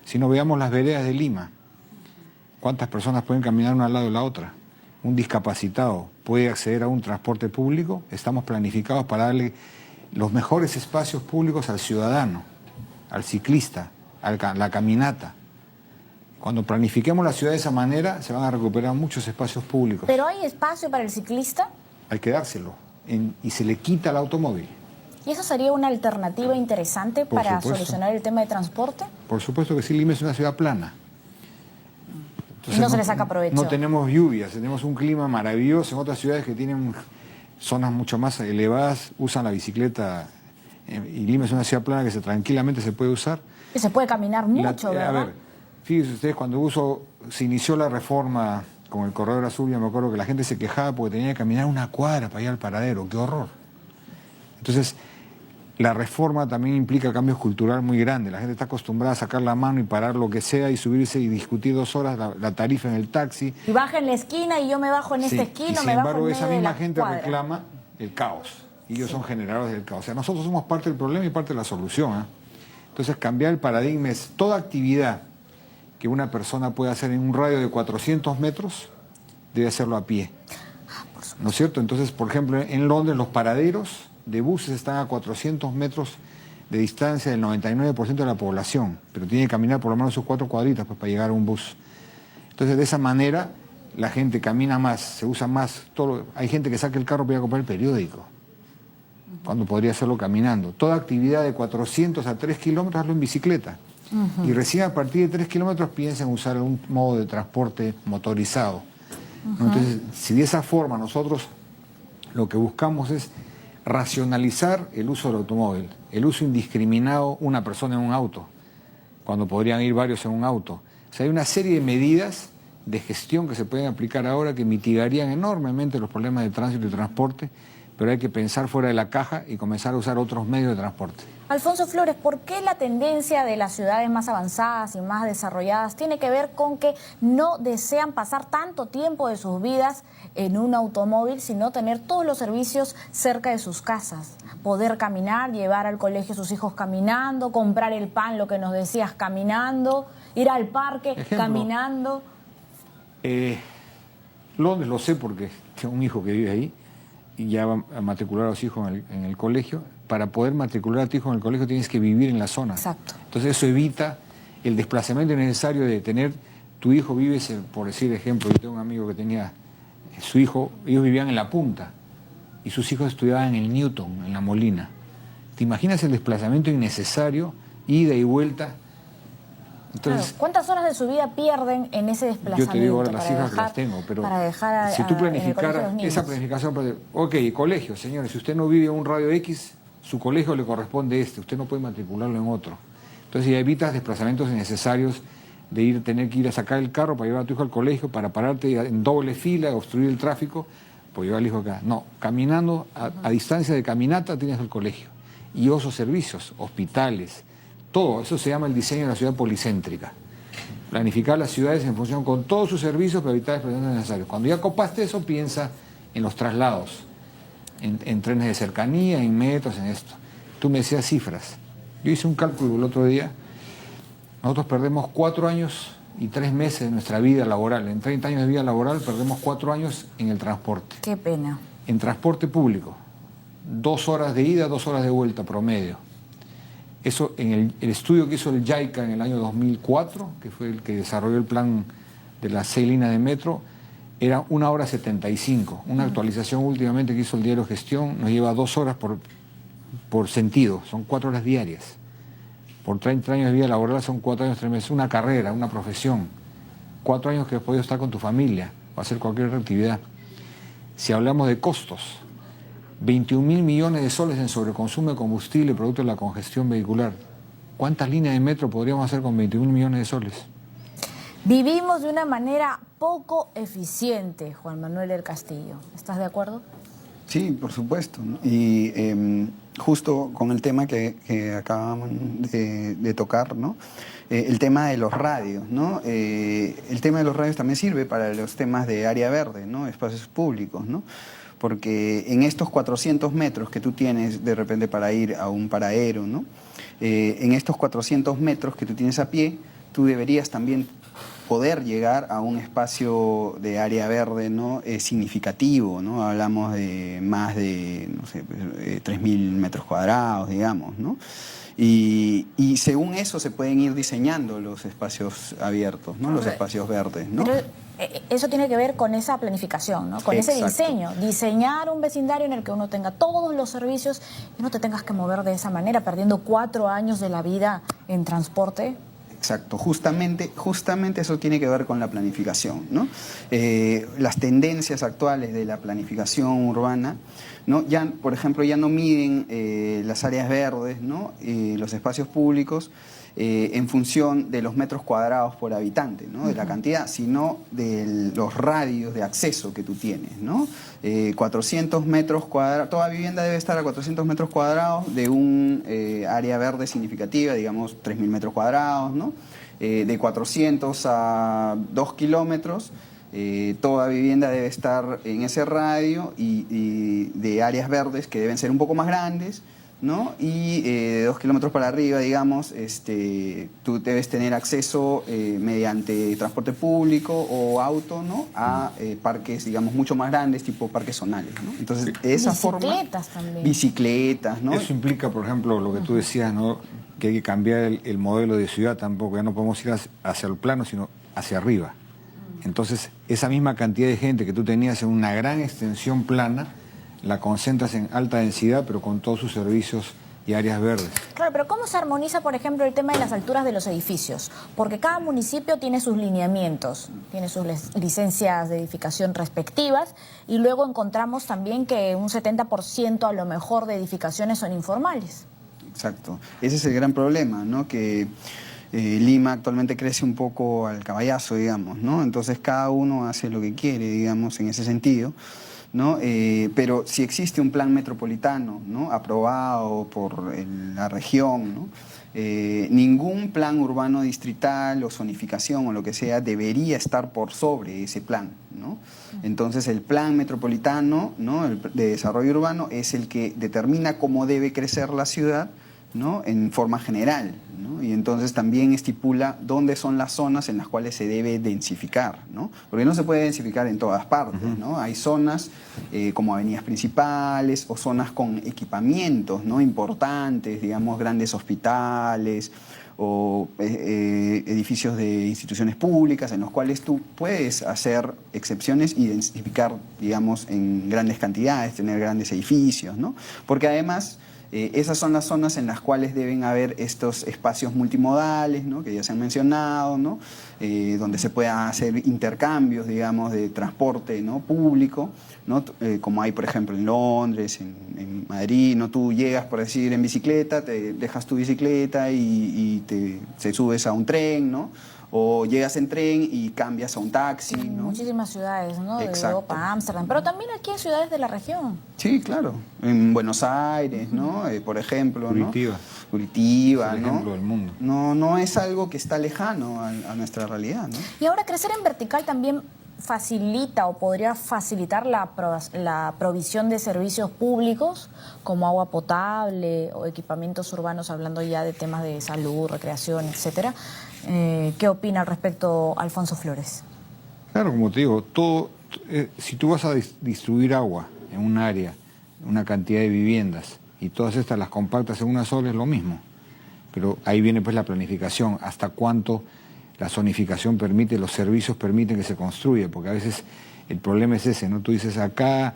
Si no, veamos las veredas de Lima. ¿Cuántas personas pueden caminar una al lado de la otra? Un discapacitado puede acceder a un transporte público. Estamos planificados para darle los mejores espacios públicos al ciudadano, al ciclista, a la caminata. Cuando planifiquemos la ciudad de esa manera, se van a recuperar muchos espacios públicos. ¿Pero hay espacio para el ciclista? Hay que dárselo. Y se le quita el automóvil. ¿Y eso sería una alternativa interesante para solucionar el tema de transporte? Por supuesto que sí, Lima es una ciudad plana. Entonces, no se le saca provecho. No tenemos lluvias, tenemos un clima maravilloso. En otras ciudades que tienen zonas mucho más elevadas usan la bicicleta. Y Lima es una ciudad plana que tranquilamente se puede usar. Y se puede caminar mucho, ¿verdad? A ver, fíjense ustedes, cuando se inició la reforma con el Corredor Azul, yo me acuerdo que la gente se quejaba porque tenía que caminar una cuadra para ir al paradero. ¡Qué horror! Entonces, la reforma también implica cambios culturales muy grandes. La gente está acostumbrada a sacar la mano y parar lo que sea y subirse y discutir 2 horas la tarifa en el taxi. Y baja en la esquina y yo me bajo en esta esquina, y sin me bajo embargo, en esa medio de misma la gente cuadra. reclama el caos. Y ellos son generadores del caos. O sea, nosotros somos parte del problema y parte de la solución, ¿eh? Entonces, cambiar el paradigma es toda actividad que una persona puede hacer en un radio de 400 metros, debe hacerlo a pie. ¿No es cierto? Entonces, por ejemplo, en Londres los paraderos de buses están a 400 metros de distancia del 99% de la población, pero tiene que caminar por lo menos sus 4 cuadritas para llegar a un bus. Entonces, de esa manera, la gente camina más, se usa más. Hay gente que saca el carro para ir a comprar el periódico, cuando podría hacerlo caminando. Toda actividad de 400 a 3 kilómetros, hazlo en bicicleta. Y recién a partir de 3 kilómetros piensan usar algún modo de transporte motorizado. Entonces, si de esa forma nosotros lo que buscamos es racionalizar el uso del automóvil, el uso indiscriminado una persona en un auto, cuando podrían ir varios en un auto. O sea, hay una serie de medidas de gestión que se pueden aplicar ahora que mitigarían enormemente los problemas de tránsito y transporte, pero hay que pensar fuera de la caja y comenzar a usar otros medios de transporte. Alfonso Flores, ¿por qué la tendencia de las ciudades más avanzadas y más desarrolladas tiene que ver con que no desean pasar tanto tiempo de sus vidas en un automóvil, sino tener todos los servicios cerca de sus casas? Poder caminar, llevar al colegio a sus hijos caminando, comprar el pan, lo que nos decías, caminando, ir al parque, caminando. Londres lo sé porque tengo un hijo que vive ahí y ya va a matricular a los hijos en el colegio. Para poder matricular a tu hijo en el colegio tienes que vivir en la zona. Exacto. Entonces eso evita el desplazamiento necesario de tener tu hijo, vives, por decir ejemplo, yo tengo un amigo que tenía su hijo, ellos vivían en La Punta y sus hijos estudiaban en el Newton, en La Molina. ¿Te imaginas el desplazamiento innecesario, ida y vuelta? Entonces, claro. ¿Cuántas horas de su vida pierden en ese desplazamiento? Yo te digo ahora las cifras que las tengo, pero si tú planificaras esa planificación, ok, colegio, señores, si usted no vive en un radio X, su colegio le corresponde usted no puede matricularlo en otro. Entonces ya evitas desplazamientos innecesarios de tener que ir a sacar el carro para llevar a tu hijo al colegio, para pararte en doble fila, obstruir el tráfico, pues llevar al hijo acá. No, caminando, a distancia de caminata tienes el colegio. Y otros servicios, hospitales, todo, eso se llama el diseño de la ciudad policéntrica. Planificar las ciudades en función con todos sus servicios para evitar desplazamientos necesarios. Cuando ya copaste eso, piensa en los traslados, en trenes de cercanía, en metros, en esto. Tú me decías cifras. Yo hice un cálculo el otro día. Nosotros perdemos 4 años y 3 meses de nuestra vida laboral. En 30 años de vida laboral perdemos 4 años en el transporte. Qué pena. En transporte público, 2 horas de ida, 2 horas de vuelta promedio. Eso en el estudio que hizo el JICA en el año 2004, que fue el que desarrolló el plan de las 6 líneas de metro, era 1 hora 75. Una actualización últimamente que hizo el diario Gestión nos lleva 2 horas por sentido, son 4 horas diarias. Por 30 años de vida laboral son 4 años, 3 meses. Una carrera, una profesión. 4 años que has podido estar con tu familia o hacer cualquier otra actividad. Si hablamos de costos, 21.000 millones de soles en sobreconsumo de combustible producto de la congestión vehicular. ¿Cuántas líneas de metro podríamos hacer con 21.000 millones de soles? Vivimos de una manera poco eficiente, Juan Manuel del Castillo. ¿Estás de acuerdo? Sí, por supuesto, ¿no? Y justo con el tema que acabamos de tocar, ¿no? El tema de los radios, ¿no? El tema de los radios también sirve para los temas de área verde, ¿no? Espacios públicos, ¿no? Porque en estos 400 metros que tú tienes de repente para ir a un paradero, ¿no? En estos 400 metros que tú tienes a pie, tú deberías también poder llegar a un espacio de área verde, ¿no? Significativo, ¿no? Hablamos de más de, no sé, 3.000 metros cuadrados, digamos, ¿no? Y según eso se pueden ir diseñando los espacios abiertos, ¿no? Los espacios verdes, ¿no? Pero eso tiene que ver con esa planificación, ¿no? Con ese diseño. Diseñar un vecindario en el que uno tenga todos los servicios y no te tengas que mover de esa manera, perdiendo 4 años de la vida en transporte. Exacto, justamente eso tiene que ver con la planificación, ¿no? Las tendencias actuales de la planificación urbana, ¿no? Ya, por ejemplo, ya no miden las áreas verdes, ¿no? Los espacios públicos en función de los metros cuadrados por habitante, ¿no? De la cantidad, sino de los radios de acceso que tú tienes, ¿no? 400 metros cuadrados, toda vivienda debe estar a 400 metros cuadrados de un área verde significativa, digamos 3.000 metros cuadrados, ¿no? De 400 a 2 kilómetros, toda vivienda debe estar en ese radio y de áreas verdes que deben ser un poco más grandes, ¿no? Y de 2 kilómetros para arriba, digamos, tú debes tener acceso mediante transporte público o auto, ¿no? A parques, digamos, mucho más grandes, tipo parques zonales, ¿no? Entonces, de esa forma... Bicicletas también. Bicicletas, ¿no? Eso implica, por ejemplo, lo que tú decías, ¿no? Que hay que cambiar el modelo de ciudad tampoco. Ya no podemos ir hacia el plano, sino hacia arriba. Entonces, esa misma cantidad de gente que tú tenías en una gran extensión plana, la concentras en alta densidad, pero con todos sus servicios y áreas verdes. Claro, pero ¿cómo se armoniza, por ejemplo, el tema de las alturas de los edificios? Porque cada municipio tiene sus lineamientos, tiene sus licencias de edificación respectivas, y luego encontramos también que un 70% a lo mejor de edificaciones son informales. Exacto. Ese es el gran problema, ¿no? Que Lima actualmente crece un poco al caballazo, digamos, ¿no? Entonces cada uno hace lo que quiere, digamos, en ese sentido, ¿no? Pero si existe un plan metropolitano, ¿no? Aprobado por la región, ¿no? Ningún plan urbano distrital o zonificación o lo que sea debería estar por sobre ese plan, ¿no? Entonces el plan metropolitano, ¿no? De desarrollo urbano es el que determina cómo debe crecer la ciudad, ¿no? En forma general, ¿no? Y entonces también estipula dónde son las zonas en las cuales se debe densificar, ¿no? Porque no se puede densificar en todas partes, ¿no? Hay zonas como avenidas principales o zonas con equipamientos, ¿no? Importantes, digamos, grandes hospitales o edificios de instituciones públicas en los cuales tú puedes hacer excepciones y densificar, digamos, en grandes cantidades, tener grandes edificios, ¿no? Porque además... esas son las zonas en las cuales deben haber estos espacios multimodales, ¿no? Que ya se han mencionado, ¿no? Donde se puedan hacer intercambios, digamos, de transporte, ¿no? Público, ¿no? Como hay, por ejemplo, en Londres, en Madrid, ¿no? Tú llegas, por decir, en bicicleta, te dejas tu bicicleta y te subes a un tren, ¿no? O llegas en tren y cambias a un taxi, ¿no? Muchísimas ciudades, ¿no? De Exacto. Europa, Ámsterdam, pero también aquí en ciudades de la región. Sí, claro. En Buenos Aires, ¿no? Por ejemplo, Curitiba. ¿no? Curitiba, Es el ¿no? ejemplo del mundo. No es algo que está lejano a nuestra realidad, ¿no? Y ahora crecer en vertical también facilita o podría facilitar la provisión de servicios públicos como agua potable o equipamientos urbanos, hablando ya de temas de salud, recreación, etcétera. ¿Qué opina al respecto Alfonso Flores? Claro, como te digo, si tú vas a distribuir agua en un área, una cantidad de viviendas, y todas estas las compactas en una sola, es lo mismo. Pero ahí viene pues la planificación, hasta cuánto la zonificación permite, los servicios permiten que se construya, porque a veces el problema es ese, ¿no? Tú dices, acá,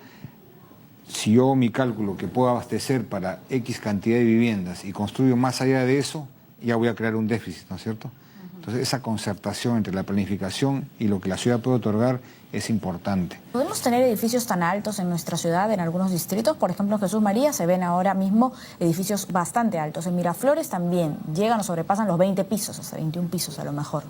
si yo mi cálculo que puedo abastecer para X cantidad de viviendas y construyo más allá de eso, ya voy a crear un déficit, ¿no es cierto? Entonces esa concertación entre la planificación y lo que la ciudad puede otorgar es importante. ¿Podemos tener edificios tan altos en nuestra ciudad, en algunos distritos? Por ejemplo, en Jesús María se ven ahora mismo edificios bastante altos. En Miraflores también llegan o sobrepasan los 20 pisos, hasta 21 pisos a lo mejor.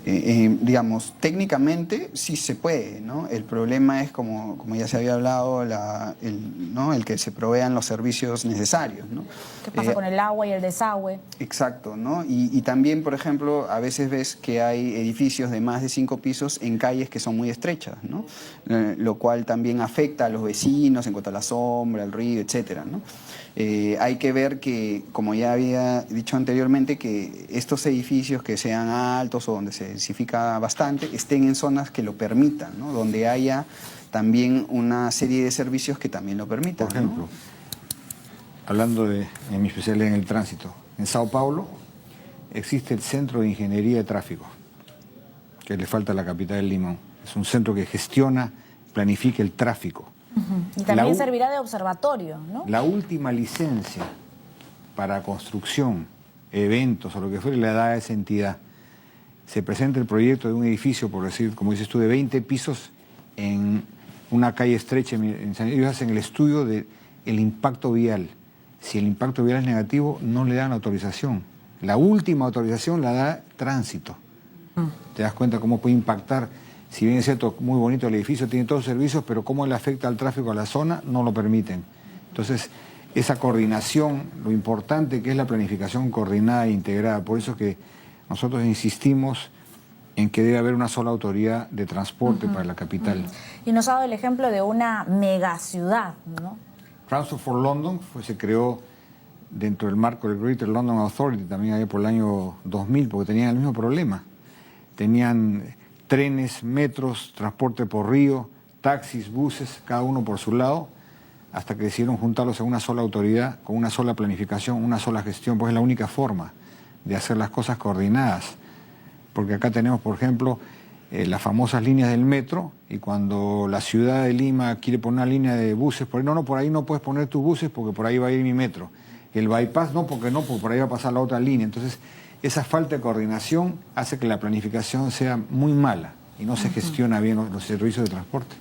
Digamos, técnicamente sí se puede, ¿no? El problema es, como ya se había hablado, el que se provean los servicios necesarios, ¿no? ¿Qué pasa con el agua y el desagüe? Exacto, ¿no? Y también, por ejemplo, a veces ves que hay edificios de más de 5 pisos en calles que son muy estrechas, ¿no? Lo cual también afecta a los vecinos en cuanto a la sombra, el ruido, etcétera, ¿no? Hay que ver que, como ya había dicho anteriormente, que estos edificios que sean altos o donde se densifica bastante estén en zonas que lo permitan, ¿no? Donde haya también una serie de servicios que también lo permitan. Por ejemplo, ¿no? Hablando de mi especialidad en el tránsito, en Sao Paulo existe el Centro de Ingeniería de Tráfico, que le falta a la capital del Limón. Es un centro que gestiona, planifica el tráfico. Y también servirá de observatorio, ¿no? La última licencia para construcción, eventos o lo que fuera le da a esa entidad. Se presenta el proyecto de un edificio, por decir, como dices tú, de 20 pisos en una calle estrecha. Ellos hacen el estudio del impacto vial. Si el impacto vial es negativo, no le dan autorización. La última autorización la da tránsito. Te das cuenta cómo puede impactar. Si bien es cierto, muy bonito el edificio, tiene todos los servicios, pero cómo le afecta al tráfico a la zona, no lo permiten. Entonces, esa coordinación, lo importante que es la planificación coordinada e integrada, por eso es que nosotros insistimos en que debe haber una sola autoridad de transporte para la capital. Y nos ha dado el ejemplo de una megaciudad, ¿no? Transport for London se creó dentro del marco del Greater London Authority, también allá por el año 2000, porque tenían el mismo problema. Tenían trenes, metros, transporte por río, taxis, buses, cada uno por su lado, hasta que decidieron juntarlos en una sola autoridad, con una sola planificación, una sola gestión, pues es la única forma de hacer las cosas coordinadas. Porque acá tenemos, por ejemplo, las famosas líneas del metro, y cuando la ciudad de Lima quiere poner una línea de buses, por ahí no puedes poner tus buses porque por ahí va a ir mi metro. El bypass porque por ahí va a pasar la otra línea. Entonces, esa falta de coordinación hace que la planificación sea muy mala y no se gestiona bien los servicios de transporte.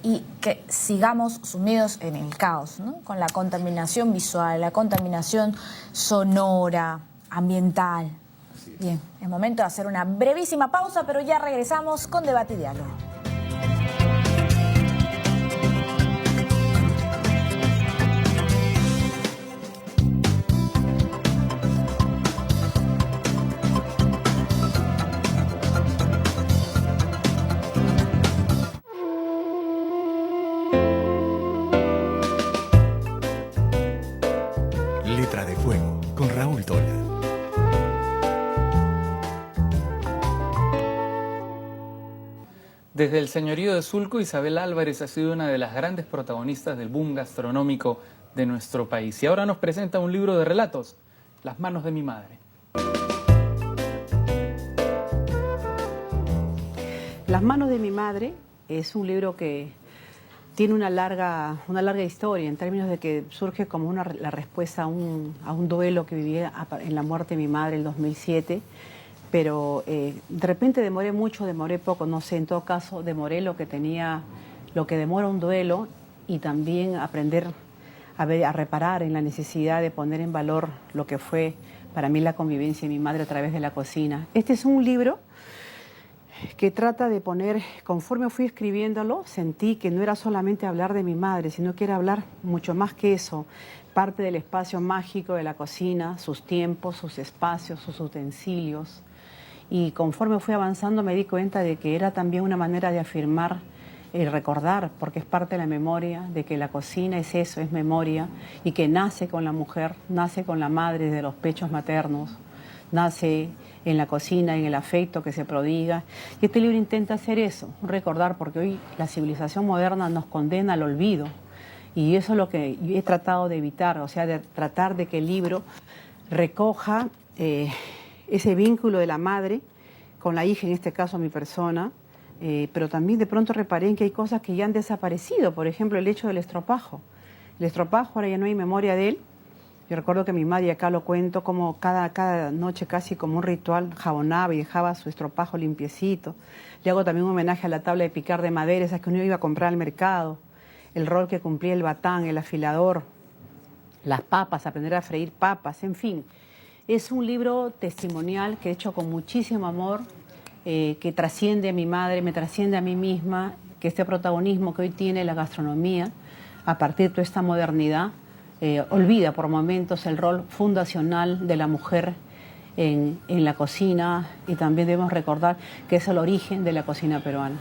Y que sigamos sumidos en el caos, ¿no? Con la contaminación visual, la contaminación sonora, ambiental. Bien, es momento de hacer una brevísima pausa, pero ya regresamos con Debate y Diálogo. Letra de Fuego, con Raúl Tola. Desde el señorío de Sulco, Isabel Álvarez ha sido una de las grandes protagonistas del boom gastronómico de nuestro país. Y ahora nos presenta un libro de relatos, Las manos de mi madre. Las manos de mi madre es un libro que tiene una larga historia en términos de que surge como la respuesta a un duelo que viví en la muerte de mi madre en el 2007. Pero de repente demoré mucho, demoré poco, no sé, en todo caso demoré lo que demora un duelo, y también aprender a reparar en la necesidad de poner en valor lo que fue para mí la convivencia de mi madre a través de la cocina. Este es un libro que trata de poner, conforme fui escribiéndolo, sentí que no era solamente hablar de mi madre, sino que era hablar mucho más que eso, parte del espacio mágico de la cocina, sus tiempos, sus espacios, sus utensilios, Y conforme fui avanzando me di cuenta de que era también una manera de afirmar y recordar, porque es parte de la memoria, de que la cocina es eso, es memoria, y que nace con la mujer, nace con la madre de los pechos maternos, nace en la cocina, en el afecto que se prodiga. Y este libro intenta hacer eso, recordar, porque hoy la civilización moderna nos condena al olvido. Y eso es lo que yo he tratado de evitar, o sea, de tratar de que el libro recoja ese vínculo de la madre con la hija, en este caso mi persona, pero también de pronto reparé en que hay cosas que ya han desaparecido, por ejemplo el hecho del estropajo. El estropajo ahora ya no hay memoria de él. Yo recuerdo que mi madre, acá lo cuento, como cada noche casi como un ritual jabonaba y dejaba su estropajo limpiecito. Le hago también un homenaje a la tabla de picar de madera, esas que uno iba a comprar al mercado, el rol que cumplía el batán, el afilador, las papas, aprender a freír papas, en fin. Es un libro testimonial que he hecho con muchísimo amor, que trasciende a mi madre, me trasciende a mí misma, que este protagonismo que hoy tiene la gastronomía, a partir de toda esta modernidad, olvida por momentos el rol fundacional de la mujer en la cocina, y también debemos recordar que es el origen de la cocina peruana.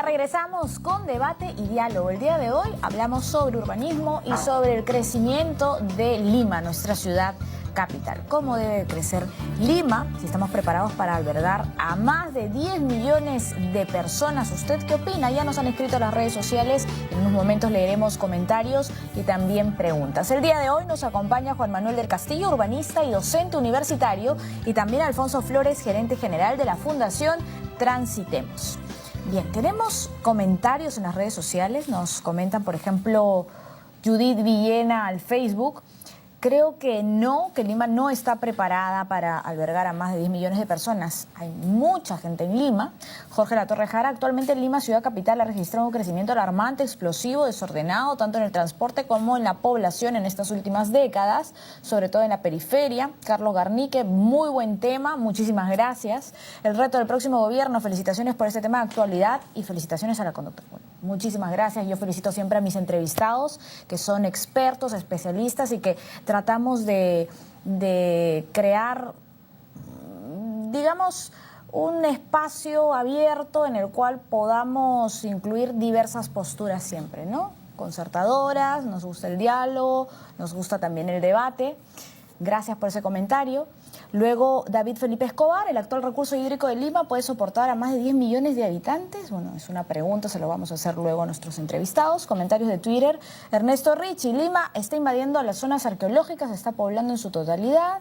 Regresamos con Debate y Diálogo. El día de hoy hablamos sobre urbanismo y sobre el crecimiento de Lima, nuestra ciudad capital. ¿Cómo debe crecer Lima si estamos preparados para albergar a más de 10 millones de personas? ¿Usted qué opina? Ya nos han escrito a las redes sociales. En unos momentos leeremos comentarios y también preguntas. El día de hoy nos acompaña Juan Manuel del Castillo, urbanista y docente universitario, y también Alfonso Flores, gerente general de la Fundación Transitemos. Bien, tenemos comentarios en las redes sociales. Nos comentan, por ejemplo, Judith Villena al Facebook. Creo que Lima no está preparada para albergar a más de 10 millones de personas. Hay mucha gente en Lima. Jorge Latorre Jara, actualmente en Lima, ciudad capital, ha registrado un crecimiento alarmante, explosivo, desordenado, tanto en el transporte como en la población en estas últimas décadas, sobre todo en la periferia. Carlos Garnique, muy buen tema, muchísimas gracias. El reto del próximo gobierno, felicitaciones por este tema de actualidad y felicitaciones a la conducta. Bueno, muchísimas gracias. Yo felicito siempre a mis entrevistados, que son expertos, especialistas, y que tratamos de crear, digamos, un espacio abierto en el cual podamos incluir diversas posturas siempre, ¿no? Concertadoras, nos gusta el diálogo, nos gusta también el debate. Gracias por ese comentario. Luego, David Felipe Escobar, ¿el actual recurso hídrico de Lima puede soportar a más de 10 millones de habitantes? Bueno, es una pregunta, se lo vamos a hacer luego a nuestros entrevistados. Comentarios de Twitter. Ernesto Ricci, Lima está invadiendo las zonas arqueológicas, se está poblando en su totalidad.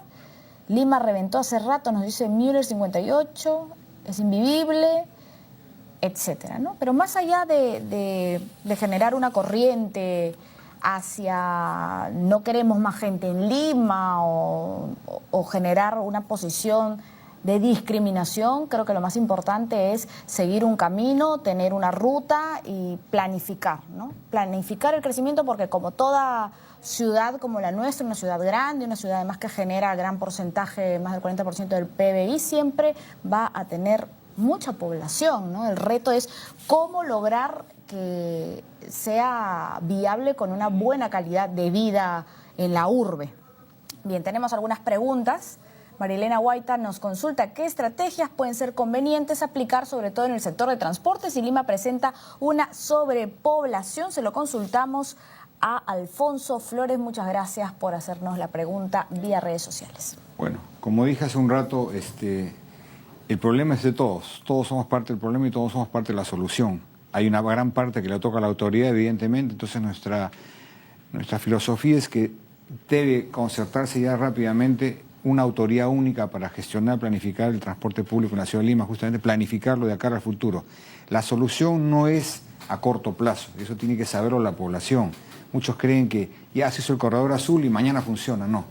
Lima reventó hace rato, nos dice Müller 58, es invivible, etcétera, ¿no? Pero más allá de generar una corriente hacia no queremos más gente en Lima o generar una posición de discriminación, creo que lo más importante es seguir un camino, tener una ruta y planificar, ¿no? Planificar el crecimiento, porque como toda ciudad como la nuestra, una ciudad grande, una ciudad además que genera gran porcentaje, más del 40% del PBI, siempre va a tener mucha población, ¿no? El reto es cómo lograr que sea viable con una buena calidad de vida en la urbe. Bien, tenemos algunas preguntas. Marilena Guaita nos consulta qué estrategias pueden ser convenientes aplicar, sobre todo en el sector de transporte, si Lima presenta una sobrepoblación. Se lo consultamos a Alfonso Flores. Muchas gracias por hacernos la pregunta vía redes sociales. Bueno, como dije hace un rato, el problema es de todos. Todos somos parte del problema y todos somos parte de la solución. Hay una gran parte que le toca a la autoridad, evidentemente, entonces nuestra filosofía es que debe concertarse ya rápidamente una autoridad única para gestionar, planificar el transporte público en la ciudad de Lima, justamente planificarlo de acá al futuro. La solución no es a corto plazo, eso tiene que saberlo la población. Muchos creen que ya se hizo el corredor azul y mañana funciona, no.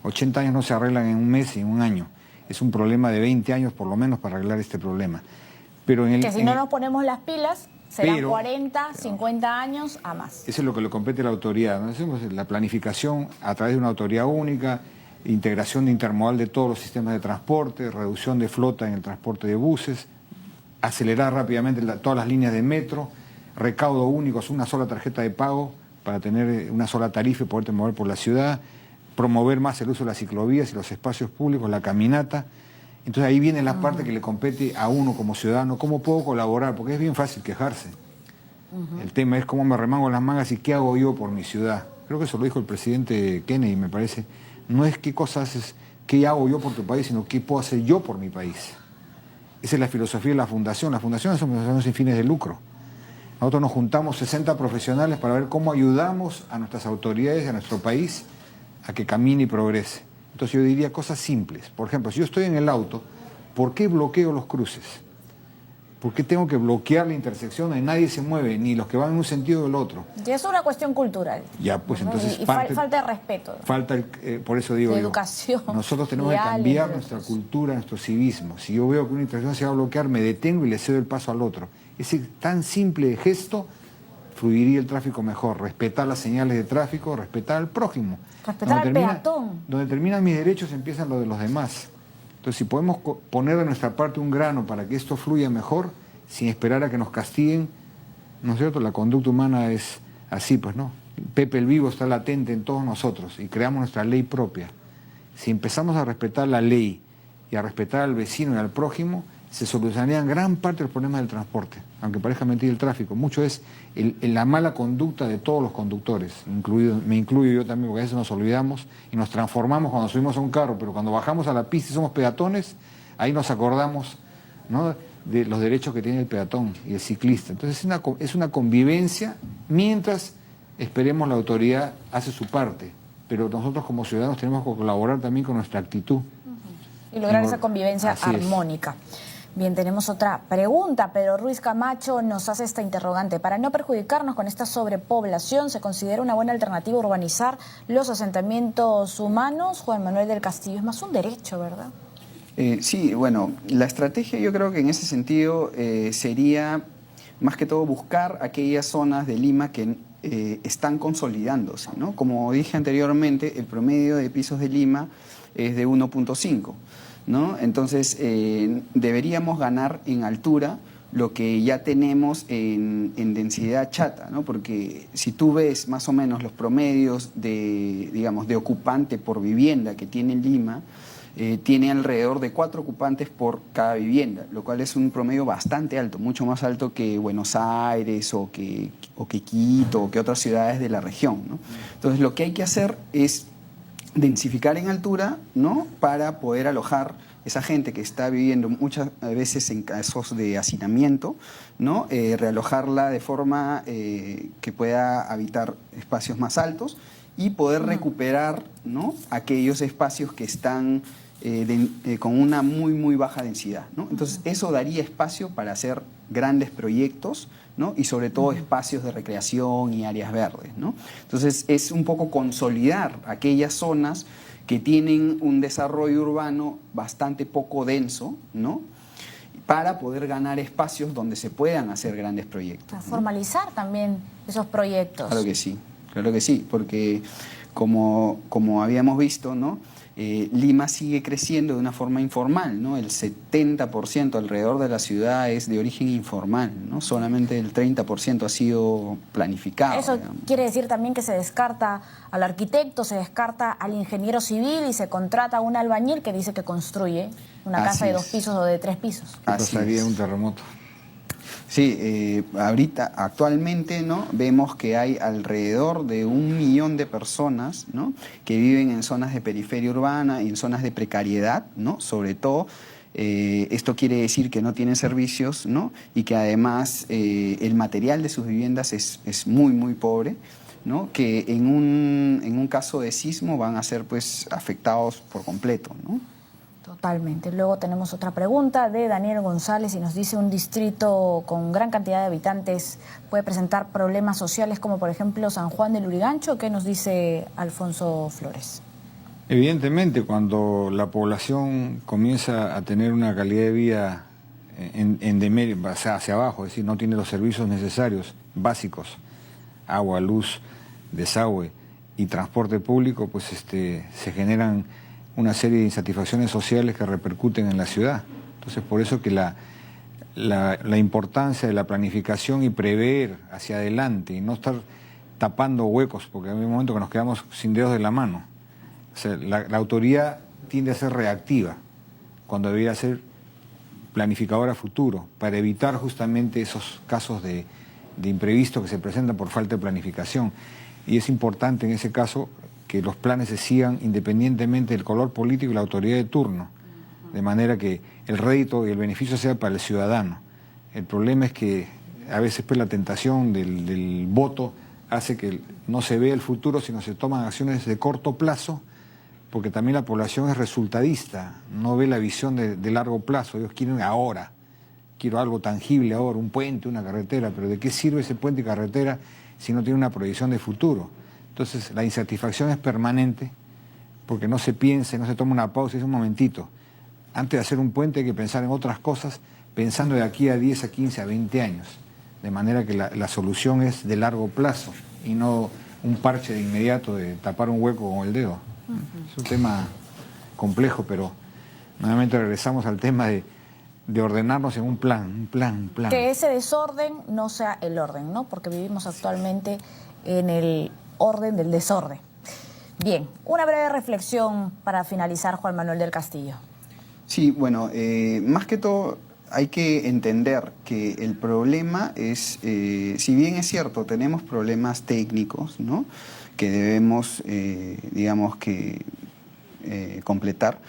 80 años no se arreglan en un mes y en un año. Es un problema de 20 años por lo menos para arreglar este problema. Pero que si no nos ponemos las pilas, serán 40, 50 años a más. Eso es lo que le compete a la autoridad, ¿no? Hacemos la planificación a través de una autoridad única, integración de intermodal de todos los sistemas de transporte, reducción de flota en el transporte de buses, acelerar rápidamente todas las líneas de metro, recaudo único, una sola tarjeta de pago para tener una sola tarifa y poderte mover por la ciudad, promover más el uso de las ciclovías y los espacios públicos, la caminata. Entonces ahí viene la parte que le compete a uno como ciudadano, cómo puedo colaborar, porque es bien fácil quejarse. El tema es cómo me remango las mangas y qué hago yo por mi ciudad. Creo que eso lo dijo el presidente Kennedy, me parece. No es qué cosas haces, qué hago yo por tu país, sino qué puedo hacer yo por mi país. Esa es la filosofía de la fundación. Las fundaciones son fundaciones sin fines de lucro. Nosotros nos juntamos 60 profesionales para ver cómo ayudamos a nuestras autoridades, a nuestro país, a que camine y progrese. Entonces yo diría cosas simples. Por ejemplo, si yo estoy en el auto, ¿por qué bloqueo los cruces? ¿Por qué tengo que bloquear la intersección donde nadie se mueve, ni los que van en un sentido o el otro? Y es una cuestión cultural. Ya, pues entonces... Y falta de respeto. Por eso digo de yo, educación. Nosotros tenemos que cambiar nuestra cultura, nuestro civismo. Si yo veo que una intersección se va a bloquear, me detengo y le cedo el paso al otro. Ese tan simple gesto fluiría el tráfico mejor. Respetar las señales de tráfico, respetar al prójimo. Respetar al peatón. Donde terminan mis derechos empiezan los de los demás. Entonces, si podemos poner de nuestra parte un grano para que esto fluya mejor, sin esperar a que nos castiguen, ¿no es cierto? La conducta humana es así, pues, ¿no? Pepe el Vivo está latente en todos nosotros y creamos nuestra ley propia. Si empezamos a respetar la ley y a respetar al vecino y al prójimo, se solucionarían gran parte de los problemas del transporte, aunque parezca mentir el tráfico. Mucho es la mala conducta de todos los conductores, me incluyo yo también, porque a veces nos olvidamos y nos transformamos cuando subimos a un carro, pero cuando bajamos a la pista y somos peatones, ahí nos acordamos, ¿no?, de los derechos que tiene el peatón y el ciclista. Entonces es una convivencia mientras esperemos la autoridad hace su parte, pero nosotros como ciudadanos tenemos que colaborar también con nuestra actitud. Y lograr esa convivencia armónica. Bien, tenemos otra pregunta. Pedro Ruiz Camacho nos hace esta interrogante. Para no perjudicarnos con esta sobrepoblación, ¿se considera una buena alternativa urbanizar los asentamientos humanos? Juan Manuel del Castillo, es más un derecho, ¿verdad? Sí, bueno, la estrategia yo creo que en ese sentido sería más que todo buscar aquellas zonas de Lima que están consolidándose, ¿no? Como dije anteriormente, el promedio de pisos de Lima es de 1.5, ¿no? Entonces deberíamos ganar en altura lo que ya tenemos en densidad chata, ¿no? Porque si tú ves más o menos los promedios de, digamos, de ocupante por vivienda que tiene Lima, tiene alrededor de 4 ocupantes por cada vivienda, lo cual es un promedio bastante alto, mucho más alto que Buenos Aires o que Quito o que otras ciudades de la región, ¿no? Entonces lo que hay que hacer es densificar en altura, ¿no?, para poder alojar esa gente que está viviendo muchas veces en casos de hacinamiento, ¿no?, realojarla de forma que pueda habitar espacios más altos y poder recuperar, ¿no?, aquellos espacios que están con una muy baja densidad, ¿no? Entonces eso daría espacio para hacer grandes proyectos, ¿no?, y sobre todo espacios de recreación y áreas verdes, ¿no? Entonces es un poco consolidar aquellas zonas que tienen un desarrollo urbano bastante poco denso, ¿no?, para poder ganar espacios donde se puedan hacer grandes proyectos, ¿no? Formalizar también esos proyectos. Claro que sí, porque como habíamos visto, ¿no?, Lima sigue creciendo de una forma informal, ¿no? El 70% alrededor de la ciudad es de origen informal, ¿no? Solamente el 30% ha sido planificado. Eso, digamos. Quiere decir también que se descarta al arquitecto, se descarta al ingeniero civil y se contrata a un albañil que dice que construye una casa de 2 pisos o de 3 pisos. Pasaría un terremoto. Sí, actualmente, ¿no?, vemos que hay alrededor de 1 millón de personas, ¿no?, que viven en zonas de periferia urbana y en zonas de precariedad, ¿no?, sobre todo. Esto quiere decir que no tienen servicios, ¿no?, y que además el material de sus viviendas es muy pobre, ¿no?, que en un caso de sismo van a ser pues afectados por completo, ¿no? Totalmente. Luego tenemos otra pregunta de Daniel González y nos dice: un distrito con gran cantidad de habitantes puede presentar problemas sociales como por ejemplo San Juan del Lurigancho. ¿Qué nos dice Alfonso Flores? Evidentemente, cuando la población comienza a tener una calidad de vida hacia abajo, es decir, no tiene los servicios necesarios, básicos, agua, luz, desagüe y transporte público, pues se generan una serie de insatisfacciones sociales que repercuten en la ciudad. Entonces, por eso que la importancia de la planificación y prever hacia adelante y no estar tapando huecos, porque hay un momento que nos quedamos sin dedos de la mano. O sea, la autoridad tiende a ser reactiva, cuando debería ser planificadora a futuro, para evitar justamente esos casos de imprevisto que se presentan por falta de planificación. Y es importante en ese caso que los planes se sigan independientemente del color político y la autoridad de turno, de manera que el rédito y el beneficio sea para el ciudadano. El problema es que a veces pues, la tentación del voto hace que no se vea el futuro, sino se toman acciones de corto plazo, porque también la población es resultadista, no ve la visión de largo plazo. Ellos quieren ahora, quiero algo tangible ahora, un puente, una carretera, pero ¿de qué sirve ese puente y carretera si no tiene una proyección de futuro? Entonces la insatisfacción es permanente, porque no se piensa, no se toma una pausa y dice un momentito, antes de hacer un puente hay que pensar en otras cosas, pensando de aquí a 10, a 15, a 20 años, de manera que la solución es de largo plazo y no un parche de inmediato de tapar un hueco con el dedo. Es un tema complejo, pero nuevamente regresamos al tema de ordenarnos en un plan. Que ese desorden no sea el orden, ¿no? Porque vivimos actualmente en el orden del desorden. Bien, una breve reflexión para finalizar, Juan Manuel del Castillo. Sí, bueno, más que todo hay que entender que el problema es, si bien es cierto, tenemos problemas técnicos, ¿no?, que debemos, digamos que, completar.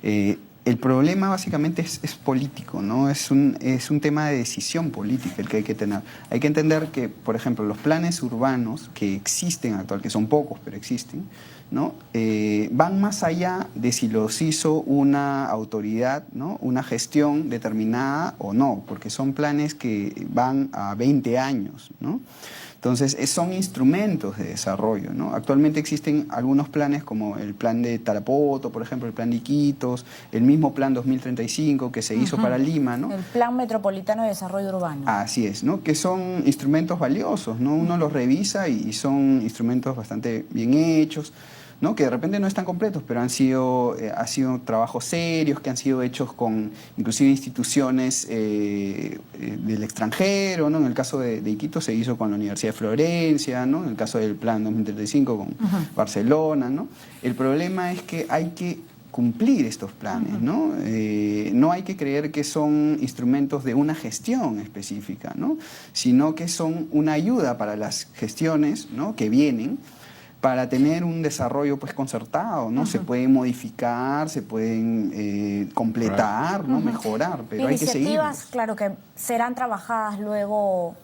El problema básicamente es político, ¿no? Es un tema de decisión política el que hay que tener. Hay que entender que, por ejemplo, los planes urbanos que existen actualmente, que son pocos, pero existen, ¿no?, van más allá de si los hizo una autoridad, ¿no?, una gestión determinada o no, porque son planes que van a 20 años, ¿no? Entonces, son instrumentos de desarrollo, ¿no? Actualmente existen algunos planes como el plan de Tarapoto, por ejemplo, el plan de Iquitos, el mismo plan 2035 que se hizo para Lima, ¿no? El Plan Metropolitano de Desarrollo Urbano. Así es, ¿no? Que son instrumentos valiosos, ¿no? Uno los revisa y son instrumentos bastante bien hechos, ¿no?, que de repente no están completos, pero han sido trabajos serios que han sido hechos con inclusive instituciones del extranjero, ¿no? En el caso de Iquitos se hizo con la Universidad de Florencia, ¿no? En el caso del Plan 2035 con Barcelona, ¿no? El problema es que hay que cumplir estos planes, ¿no? No hay que creer que son instrumentos de una gestión específica, ¿no?, sino que son una ayuda para las gestiones, ¿no?, que vienen, para tener un desarrollo pues concertado, ¿no? Se pueden modificar, se pueden completar, ¿no?, mejorar, pero hay que seguir. Iniciativas, claro, que serán trabajadas luego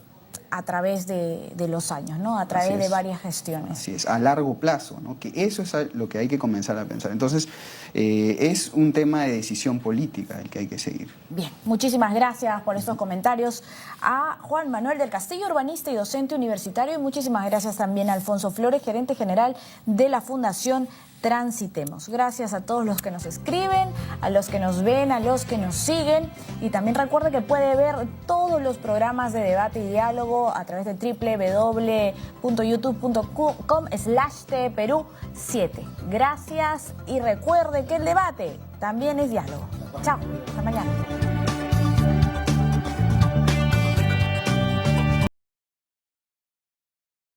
a través de los años, ¿no?, a través de varias gestiones. Así es, a largo plazo, ¿no?, que eso es lo que hay que comenzar a pensar. Entonces, es un tema de decisión política el que hay que seguir. Bien, muchísimas gracias por estos comentarios a Juan Manuel del Castillo, urbanista y docente universitario, y muchísimas gracias también a Alfonso Flores, gerente general de la Fundación Transitemos. Gracias a todos los que nos escriben, a los que nos ven, a los que nos siguen, y también recuerde que puede ver todos los programas de debate y diálogo a través de www.youtube.com/tperú7. Gracias y recuerde que el debate también es diálogo. Chao, hasta mañana.